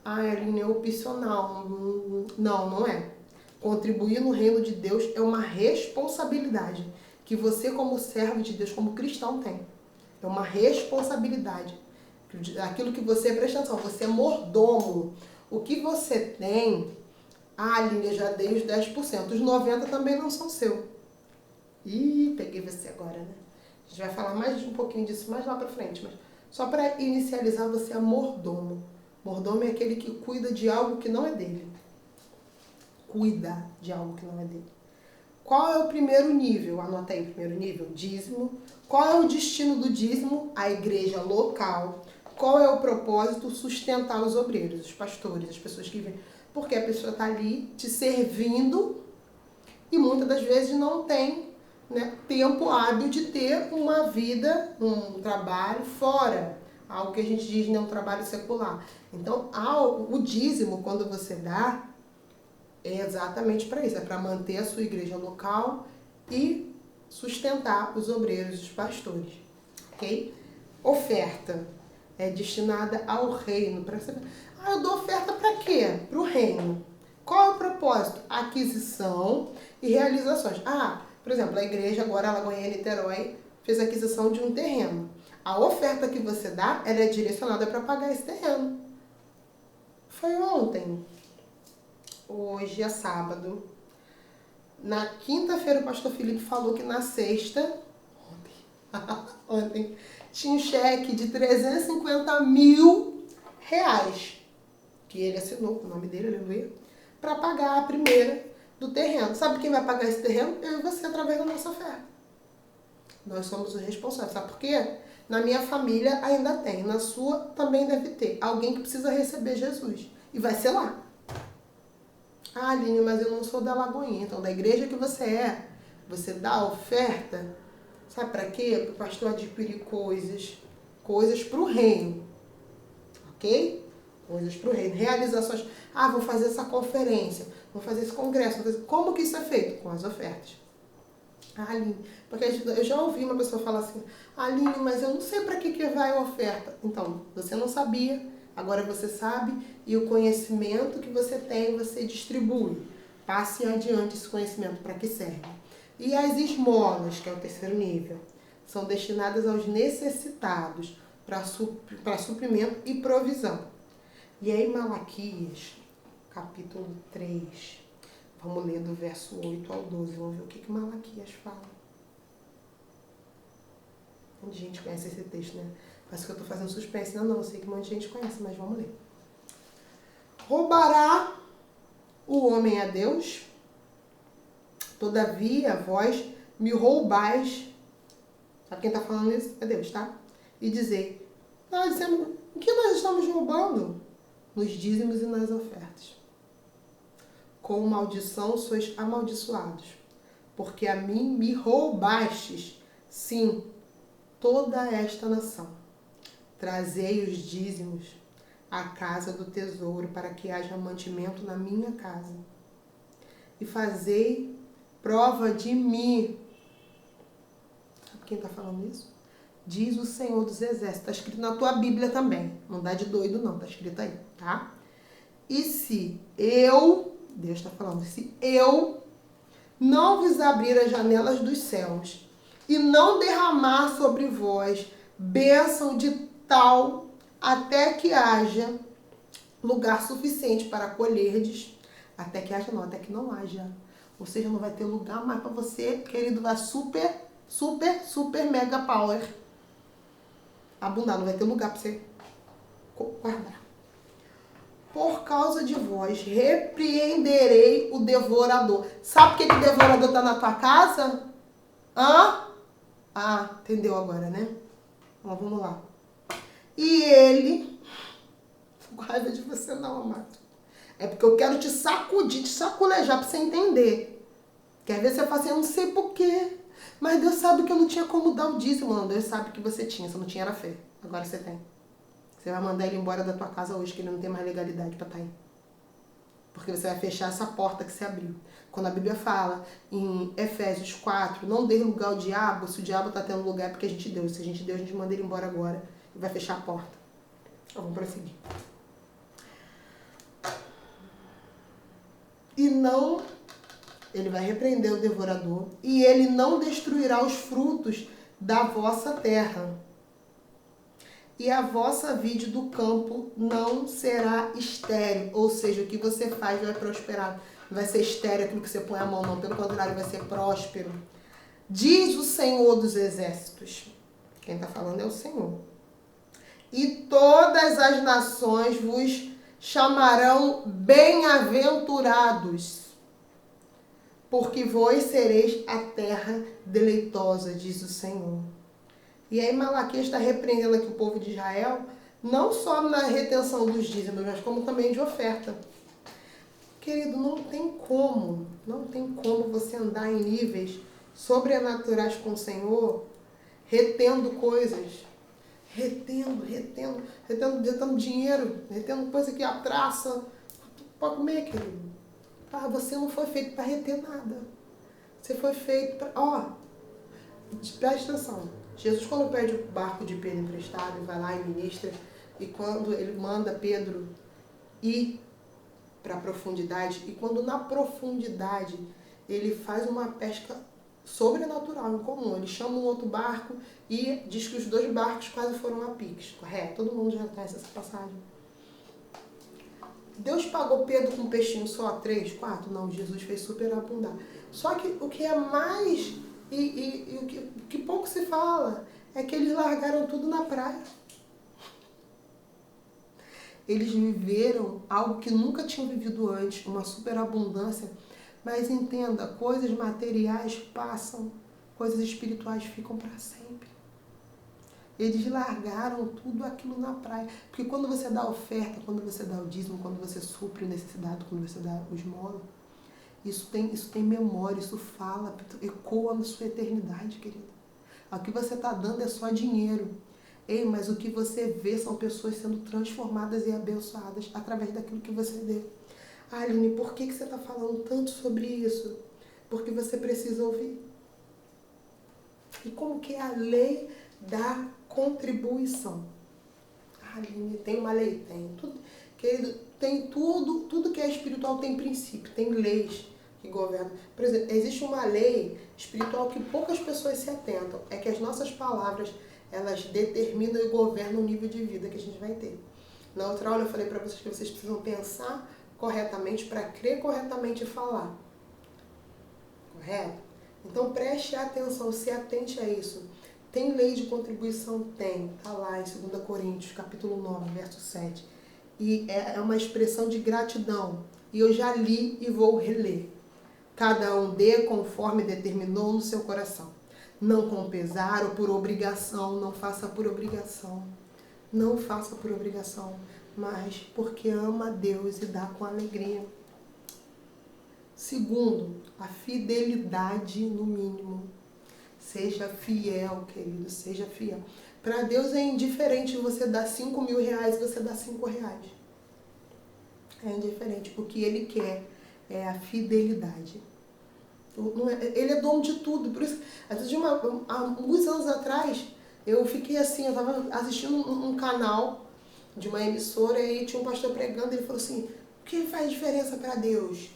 S1: Aline, é opcional. Não é. Contribuir no reino de Deus é uma responsabilidade que você, como servo de Deus, como cristão, tem. É uma responsabilidade. Aquilo que você, presta atenção, você é mordomo. O que você tem, Aline, eu já dei os 10%. Os 90% também não são seu. Ih, peguei você agora, né? A gente vai falar mais um pouquinho disso mais lá pra frente, mas só para inicializar, você é mordomo. Mordomo é aquele que cuida de algo que não é dele. Cuida de algo que não é dele. Qual é o primeiro nível? Anota aí o primeiro nível, dízimo. Qual é o destino do dízimo? A igreja local. Qual é o propósito? Sustentar os obreiros, os pastores, as pessoas que vêm. Porque a pessoa está ali te servindo e muitas das vezes não tem, né, tempo hábil de ter uma vida, um trabalho fora. Algo que a gente diz, né, um trabalho secular. Então, o dízimo, quando você dá, é exatamente para isso. É para manter a sua igreja local e sustentar os obreiros, os pastores. Ok? Oferta é destinada ao reino. Eu dou oferta para quê? Para o reino. Qual é o propósito? Aquisição e realizações. Por exemplo, a igreja agora, Lagoinha Niterói, fez a aquisição de um terreno. A oferta que você dá, ela é direcionada para pagar esse terreno. Foi ontem. Hoje é sábado. Na quinta-feira o pastor Felipe falou que na sexta, ontem, tinha um cheque de 350 mil reais, que ele assinou com o nome dele, aleluia, para pagar a primeira do terreno. Sabe quem vai pagar esse terreno? Eu e você, através da nossa oferta. Nós somos os responsáveis. Sabe por quê? Na minha família ainda tem, na sua também deve ter. Alguém que precisa receber Jesus. E vai ser lá. Ah, Aline, mas eu não sou da Lagoinha. Então, da igreja que você dá a oferta, sabe para quê? Para o pastor adquirir coisas para o reino. Ok? Coisas para o reino. Realizações. Ah, vou fazer essa conferência, vou fazer esse congresso. Como que isso é feito? Com as ofertas. Ah, Aline, porque eu já ouvi uma pessoa falar assim, Aline, mas eu não sei para que vai a oferta. Então, você não sabia, agora você sabe, e o conhecimento que você tem, você distribui. Passe adiante esse conhecimento, para que serve. E as esmolas, que é o terceiro nível, são destinadas aos necessitados, para suprimento e provisão. E aí, Malaquias, capítulo 3, vamos ler do verso 8 ao 12, vamos ver o que Malaquias fala. Um monte de gente conhece esse texto, né? Parece que eu estou fazendo suspense. Não, eu sei que um monte de gente conhece, mas vamos ler. Roubará o homem a Deus? Todavia, vós me roubais. Sabe quem está falando isso? É Deus, tá? E dizer, nós dizemos, o que nós estamos roubando? Nos dízimos e nas ofertas. Com maldição sois amaldiçoados, porque a mim me roubastes, sim, toda esta nação. Trazei os dízimos à casa do tesouro, para que haja mantimento na minha casa. E fazei prova de mim. Sabe quem está falando isso? Diz o Senhor dos Exércitos. Está escrito na tua Bíblia também. Não dá de doido não, está escrito aí, tá? E se eu, Deus está falando, se eu não vos abrir as janelas dos céus e não derramar sobre vós bênção de tal até que haja lugar suficiente para colherdes, até que haja não, até que não haja. Ou seja, não vai ter lugar mais para você, querido, vai super mega power abundar, não vai ter lugar para você guardar. Por causa de vós, repreenderei o devorador. Sabe por que o devorador está na tua casa? Hã? Ah, entendeu agora, né? Então, vamos lá. E ele... Com raiva de você não, amado. É porque eu quero te sacudir, te saculejar para você entender. Quer ver você fala assim, eu não sei por quê. Mas Deus sabe que eu não tinha como dar o dízimo. Não, Deus sabe que você tinha, você não tinha era fé. Agora você tem. Você vai mandar ele embora da tua casa hoje, que ele não tem mais legalidade para estar aí. Porque você vai fechar essa porta que você abriu. Quando a Bíblia fala em Efésios 4, não dê lugar ao diabo, se o diabo está tendo lugar é porque a gente deu. Se a gente deu, a gente manda ele embora agora e vai fechar a porta. Então, vamos prosseguir. E não, ele vai repreender o devorador, e ele não destruirá os frutos da vossa terra. E a vossa vide do campo não será estéril. Ou seja, o que você faz vai prosperar. Não vai ser estéril aquilo que você põe a mão, não. Pelo contrário, vai ser próspero. Diz o Senhor dos Exércitos. Quem está falando é o Senhor. E todas as nações vos chamarão bem-aventurados, porque vós sereis a terra deleitosa, diz o Senhor. E aí Malaquias está repreendendo aqui o povo de Israel, não só na retenção dos dízimos, mas como também de oferta. Querido, não tem como você andar em níveis sobrenaturais com o Senhor, retendo coisas, retendo dinheiro, retendo coisa que atraça. Pode comer, querido. Ah, você não foi feito para reter nada. Você foi feito para... presta atenção. Jesus, quando pede o barco de Pedro emprestado, ele vai lá e ministra, e quando ele manda Pedro ir para a profundidade, e quando na profundidade ele faz uma pesca sobrenatural, incomum, ele chama um outro barco e diz que os dois barcos quase foram a piques, correto? Todo mundo já conhece essa passagem. Deus pagou Pedro com um peixinho só, 3, 4? Não, Jesus fez superabundar. Só que o que é mais, e o que pouco se fala, é que eles largaram tudo na praia. Eles viveram algo que nunca tinham vivido antes, uma superabundância. Mas entenda, coisas materiais passam, coisas espirituais ficam para sempre. Eles largaram tudo aquilo na praia. Porque quando você dá oferta, quando você dá o dízimo, quando você supre necessidade, quando você dá o esmola, isso tem memória, isso fala, ecoa na sua eternidade, querido. O que você está dando é só dinheiro. Ei, mas o que você vê são pessoas sendo transformadas e abençoadas através daquilo que você dê. Aline, por que você está falando tanto sobre isso? Porque você precisa ouvir. E como que é a lei da contribuição? Aline, tem uma lei? Tem. Querido, tem tudo que é espiritual tem princípio, tem leis que governam. Por exemplo, existe uma lei espiritual que poucas pessoas se atentam. É que as nossas palavras, elas determinam e governam o nível de vida que a gente vai ter. Na outra aula eu falei para vocês que vocês precisam pensar corretamente para crer corretamente e falar. Correto? Então preste atenção, se atente a isso. Tem lei de contribuição? Tem. Está lá em 2 Coríntios, capítulo 9, verso 7. E é uma expressão de gratidão. E eu já li e vou reler. Cada um dê conforme determinou no seu coração. Não com pesar ou por obrigação, não faça por obrigação. Não faça por obrigação, mas porque ama a Deus e dá com alegria. Segundo, a fidelidade no mínimo. Seja fiel, querido, seja fiel. Para Deus é indiferente você dar 5 mil reais e você dar 5 reais. É indiferente. O que Ele quer é a fidelidade. Ele é dono de tudo. Por isso, há alguns anos atrás, eu fiquei assim, eu estava assistindo um canal de uma emissora e aí tinha um pastor pregando e ele falou assim, o que faz diferença para Deus?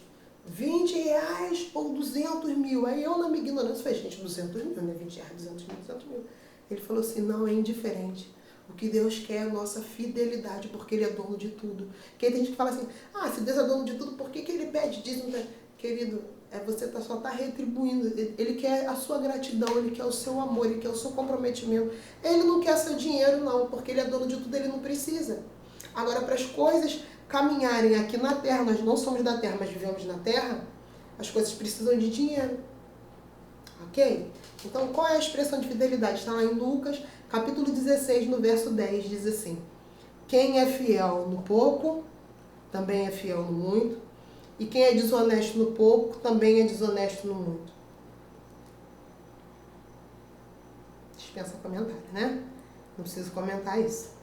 S1: 20 reais ou 200 mil? Aí eu, na minha ignorância, falei, gente, 200 mil, né? 20 reais, 200 mil, 200 mil. Ele falou assim, não, é indiferente. O que Deus quer é a nossa fidelidade, porque Ele é dono de tudo. Porque tem gente que fala assim, se Deus é dono de tudo, por que Ele pede dízimo? Querido, você só está retribuindo. Ele quer a sua gratidão, Ele quer o seu amor, Ele quer o seu comprometimento. Ele não quer seu dinheiro, não, porque Ele é dono de tudo, Ele não precisa. Agora, para as coisas caminharem aqui na Terra, nós não somos da Terra, mas vivemos na Terra, as coisas precisam de dinheiro. Ok? Então, qual é a expressão de fidelidade? Está lá em Lucas, capítulo 16, no verso 10, diz assim, quem é fiel no pouco, também é fiel no muito, e quem é desonesto no pouco, também é desonesto no muito. Dispensa comentário, né? Não preciso comentar isso.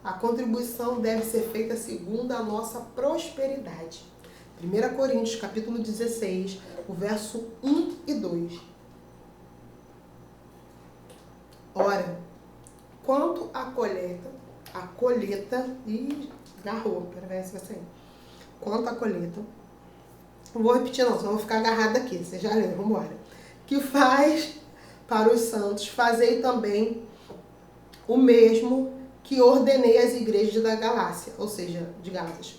S1: A contribuição deve ser feita segundo a nossa prosperidade. 1 Coríntios, capítulo 16, o verso 1 e 2. Ora, quanto à colheita, e agarrou, pera ver se vai sair. Quanto à colheita, não vou repetir não, senão eu vou ficar agarrada aqui, você já leu, vamos embora. Que faz para os santos, fazei também o mesmo que ordenei às igrejas da Galácia, ou seja, de Gálatas.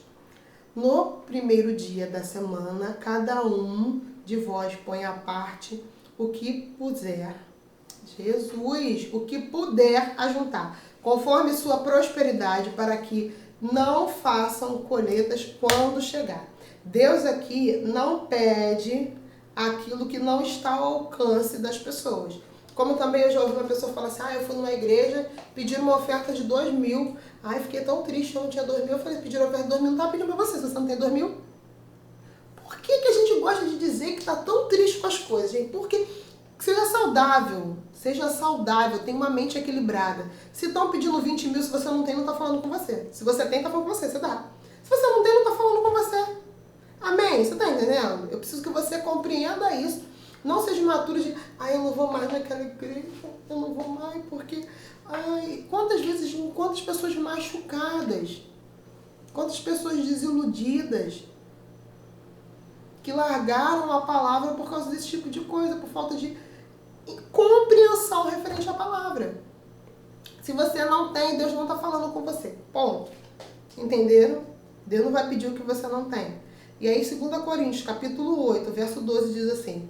S1: No primeiro dia da semana, cada um de vós põe à parte o que puder. Jesus, o que puder ajuntar, conforme sua prosperidade, para que não façam colheitas quando chegar. Deus aqui não pede aquilo que não está ao alcance das pessoas. Como também eu já ouvi uma pessoa falar assim, eu fui numa igreja, pediram uma oferta de 2 mil. Fiquei tão triste, eu não tinha 2 mil. Eu falei, pediram oferta de 2 mil, não estava pedindo para você, se você não tem 2 mil. Por que a gente gosta de dizer que está tão triste com as coisas, gente? Porque seja saudável, tenha uma mente equilibrada. Se estão pedindo 20 mil, se você não tem, não está falando com você. Se você tem, está falando com você, você dá. Se você não tem, não está falando com você. Amém? Você está entendendo? Eu preciso que você compreenda isso. Não seja imaturo de, eu não vou mais naquela igreja, eu não vou mais porque, quantas pessoas machucadas, quantas pessoas desiludidas, que largaram a palavra por causa desse tipo de coisa, por falta de compreensão referente à palavra. Se você não tem, Deus não está falando com você. Ponto. Entenderam? Deus não vai pedir o que você não tem. E aí, 2 Coríntios, capítulo 8, verso 12, diz assim: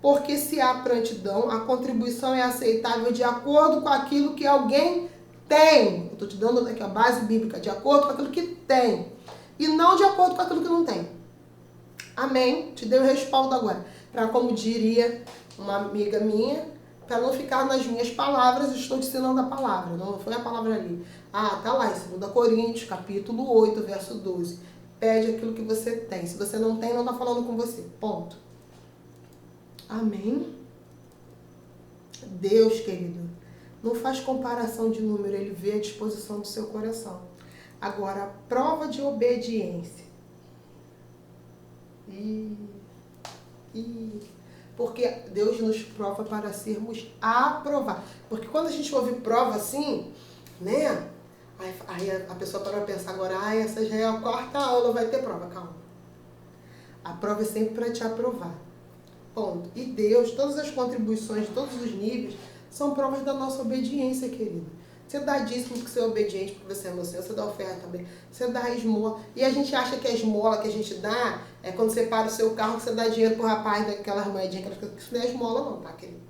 S1: porque se há prontidão, a contribuição é aceitável de acordo com aquilo que alguém tem. Eu estou te dando aqui a base bíblica, de acordo com aquilo que tem. E não de acordo com aquilo que não tem. Amém? Te dei o respaldo agora. Para, como diria uma amiga minha, para não ficar nas minhas palavras, estou te ensinando a palavra. Não foi a palavra ali. Ah, tá lá em 2 Coríntios, capítulo 8, verso 12. Pede aquilo que você tem. Se você não tem, não está falando com você. Ponto. Amém? Deus, querido, não faz comparação de número, Ele vê a disposição do seu coração. Agora, a prova de obediência. Porque Deus nos prova para sermos aprovados. Porque quando a gente ouve prova assim, né? Aí a pessoa para pensar agora, essa já é a 4ª aula, vai ter prova. Calma. A prova é sempre para te aprovar. Ponto. E Deus, todas as contribuições de todos os níveis, são provas da nossa obediência, querido. Você dá dízimo porque você é obediente, porque você é inocente, você dá oferta também, você dá esmola. E a gente acha que a esmola que a gente dá é quando você para o seu carro, que você dá dinheiro pro rapaz daquelas moedinhas, isso não é esmola não, tá, querido?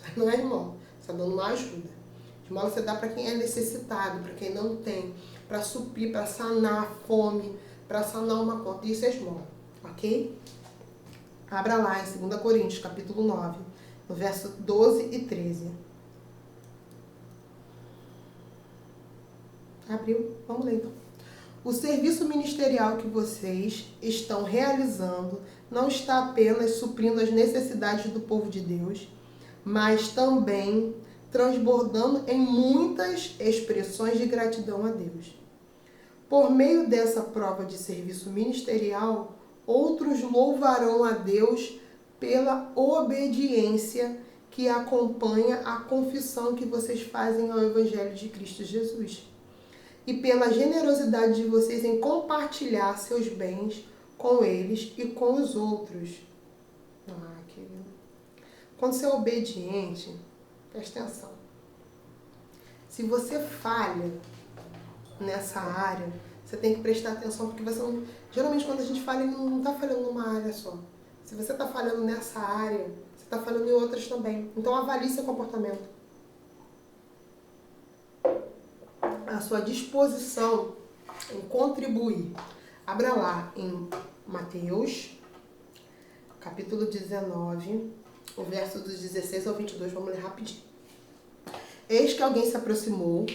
S1: Isso não é esmola, você está dando uma ajuda. Esmola você dá para quem é necessitado, para quem não tem, para suprir, para sanar a fome, para sanar uma conta. Isso é esmola, ok? Abra lá em 2 Coríntios, capítulo 9, no verso 12 e 13. Abriu? Vamos ler então. O serviço ministerial que vocês estão realizando não está apenas suprindo as necessidades do povo de Deus, mas também transbordando em muitas expressões de gratidão a Deus. Por meio dessa prova de serviço ministerial, outros louvarão a Deus pela obediência que acompanha a confissão que vocês fazem ao Evangelho de Cristo Jesus. E pela generosidade de vocês em compartilhar seus bens com eles e com os outros. Querido. Quando você é obediente, presta atenção. Se você falha nessa área, você tem que prestar atenção, porque você não... Geralmente quando a gente falha, não está falhando numa área só. Se você está falhando nessa área, você está falhando em outras também. Então avalie seu comportamento. A sua disposição em contribuir. Abra lá em Mateus, capítulo 19, o verso dos 16 ao 22. Vamos ler rapidinho. Eis que alguém se aproximou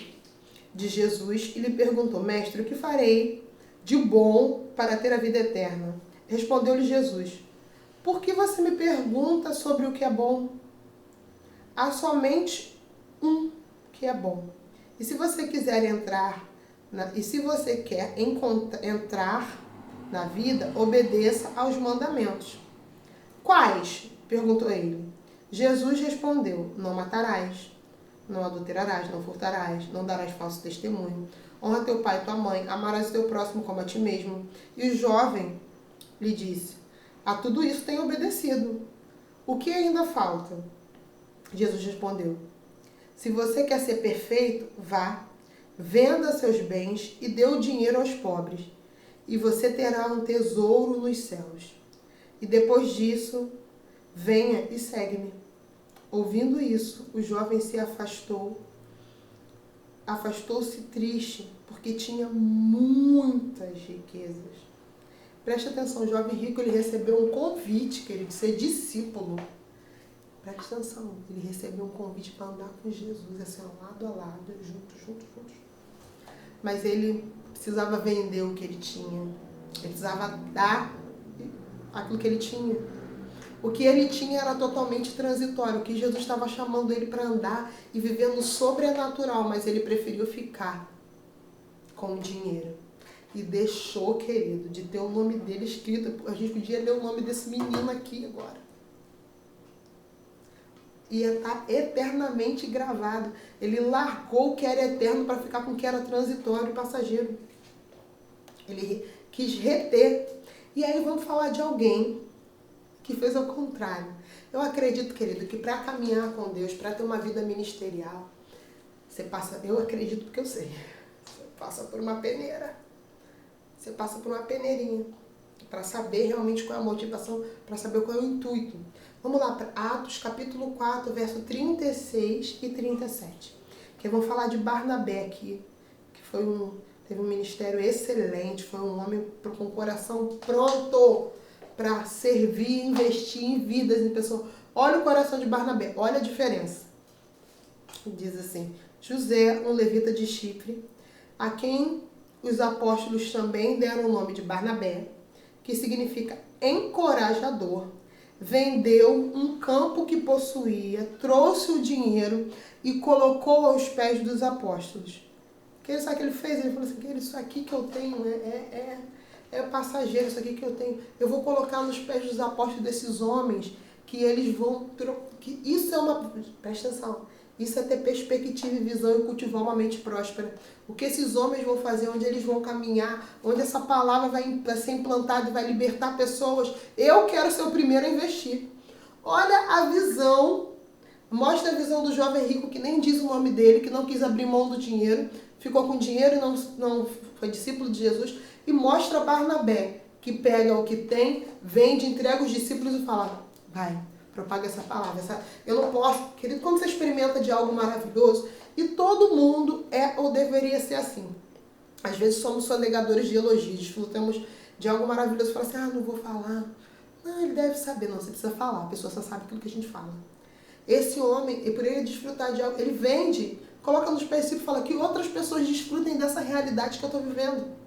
S1: de Jesus e lhe perguntou: Mestre, o que farei de bom para ter a vida eterna? Respondeu-lhe Jesus: por que você me pergunta sobre o que é bom? Há somente um que é bom. E se você quiser entrar na vida, obedeça aos mandamentos. Quais? Perguntou ele. Jesus respondeu: não matarás, não adulterarás, não furtarás, não darás falso testemunho, honra teu pai e tua mãe, amarás o teu próximo como a ti mesmo. E o jovem lhe disse: a tudo isso tenho obedecido. O que ainda falta? Jesus respondeu: se você quer ser perfeito, vá, venda seus bens e dê o dinheiro aos pobres, e você terá um tesouro nos céus. E depois disso, venha e segue-me. Ouvindo isso, o jovem se afastou-se triste, porque tinha muitas riquezas. Preste atenção, o jovem rico, ele recebeu um convite, querido, de ser discípulo. Preste atenção, ele recebeu um convite para andar com Jesus, assim, lado a lado, juntos. Mas ele precisava vender o que ele tinha. Ele precisava dar aquilo que ele tinha. O que ele tinha era totalmente transitório. O que Jesus estava chamando ele para andar e viver no sobrenatural, mas ele preferiu ficar com o dinheiro. E deixou, querido, de ter o nome dele escrito. A gente podia ler o nome desse menino aqui agora. Ia estar eternamente gravado. Ele largou o que era eterno para ficar com o que era transitório e passageiro. Ele quis reter. E aí vamos falar de alguém que fez ao contrário. Eu acredito, querido, que para caminhar com Deus, para ter uma vida ministerial, você passa, eu acredito porque eu sei, você passa por uma peneira. você passa por uma peneirinha para saber realmente qual é a motivação, para saber qual é o intuito. Vamos lá para Atos capítulo 4, verso 36 e 37. Que eu vou falar de Barnabé aqui, que teve um ministério excelente, foi um homem com o coração pronto para servir, investir em vidas, em pessoas. Olha o coração de Barnabé, olha a diferença. Diz assim: José, um levita de Chipre, a quem os apóstolos também deram o nome de Barnabé, que significa encorajador, vendeu um campo que possuía, trouxe o dinheiro e colocou aos pés dos apóstolos. Sabe o que ele fez? Ele falou assim: isso aqui que eu tenho é passageiro, isso aqui que eu tenho, eu vou colocar nos pés dos apóstolos, desses homens, que eles vão... que isso é uma... Presta atenção. Isso é ter perspectiva e visão e cultivar uma mente próspera. O que esses homens vão fazer, onde eles vão caminhar, onde essa palavra vai ser implantada e vai libertar pessoas. Eu quero ser o primeiro a investir. Olha a visão, mostra a visão do jovem rico que nem diz o nome dele, que não quis abrir mão do dinheiro, ficou com dinheiro e não foi discípulo de Jesus. E mostra Barnabé, que pega o que tem, vende, entrega os discípulos e fala: vai, propaga essa palavra. Eu não posso... Querido, quando você experimenta de algo maravilhoso, e todo mundo é ou deveria ser assim. Às vezes somos sonegadores de elogios, desfrutamos de algo maravilhoso e falamos assim: não vou falar. Não, ele deve saber. Não, você precisa falar. A pessoa só sabe aquilo que a gente fala. Esse homem, e por ele desfrutar de algo, ele vende, coloca nos pés e fala que outras pessoas desfrutem dessa realidade que eu estou vivendo.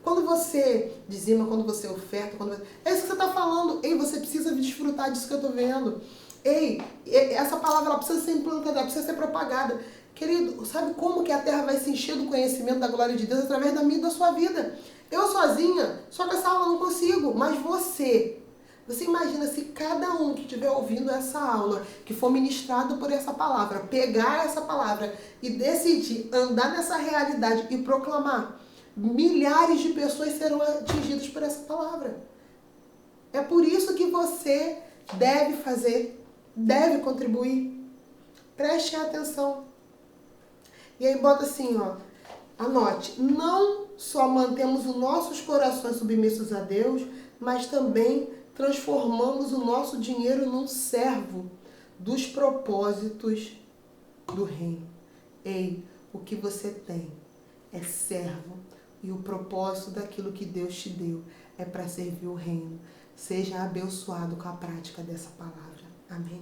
S1: Quando você dizima, quando você oferta, é isso que você está falando. Ei, você precisa desfrutar disso que eu estou vendo. Ei, essa palavra ela precisa ser implantada, ela precisa ser propagada. Querido, sabe como que a terra vai se encher do conhecimento da glória de Deus? Através da minha e da sua vida. Eu sozinha, só com essa aula não consigo, mas você imagina se cada um que estiver ouvindo essa aula, que for ministrado por essa palavra, pegar essa palavra e decidir andar nessa realidade e proclamar, milhares de pessoas serão atingidas por essa palavra. É por isso que você deve fazer, deve contribuir. Preste atenção. E aí bota assim, ó, anote: não só mantemos os nossos corações submissos a Deus, mas também transformamos o nosso dinheiro num servo dos propósitos do reino. Ei, o que você tem é servo. E o propósito daquilo que Deus te deu é para servir o reino. Seja abençoado com a prática dessa palavra. Amém?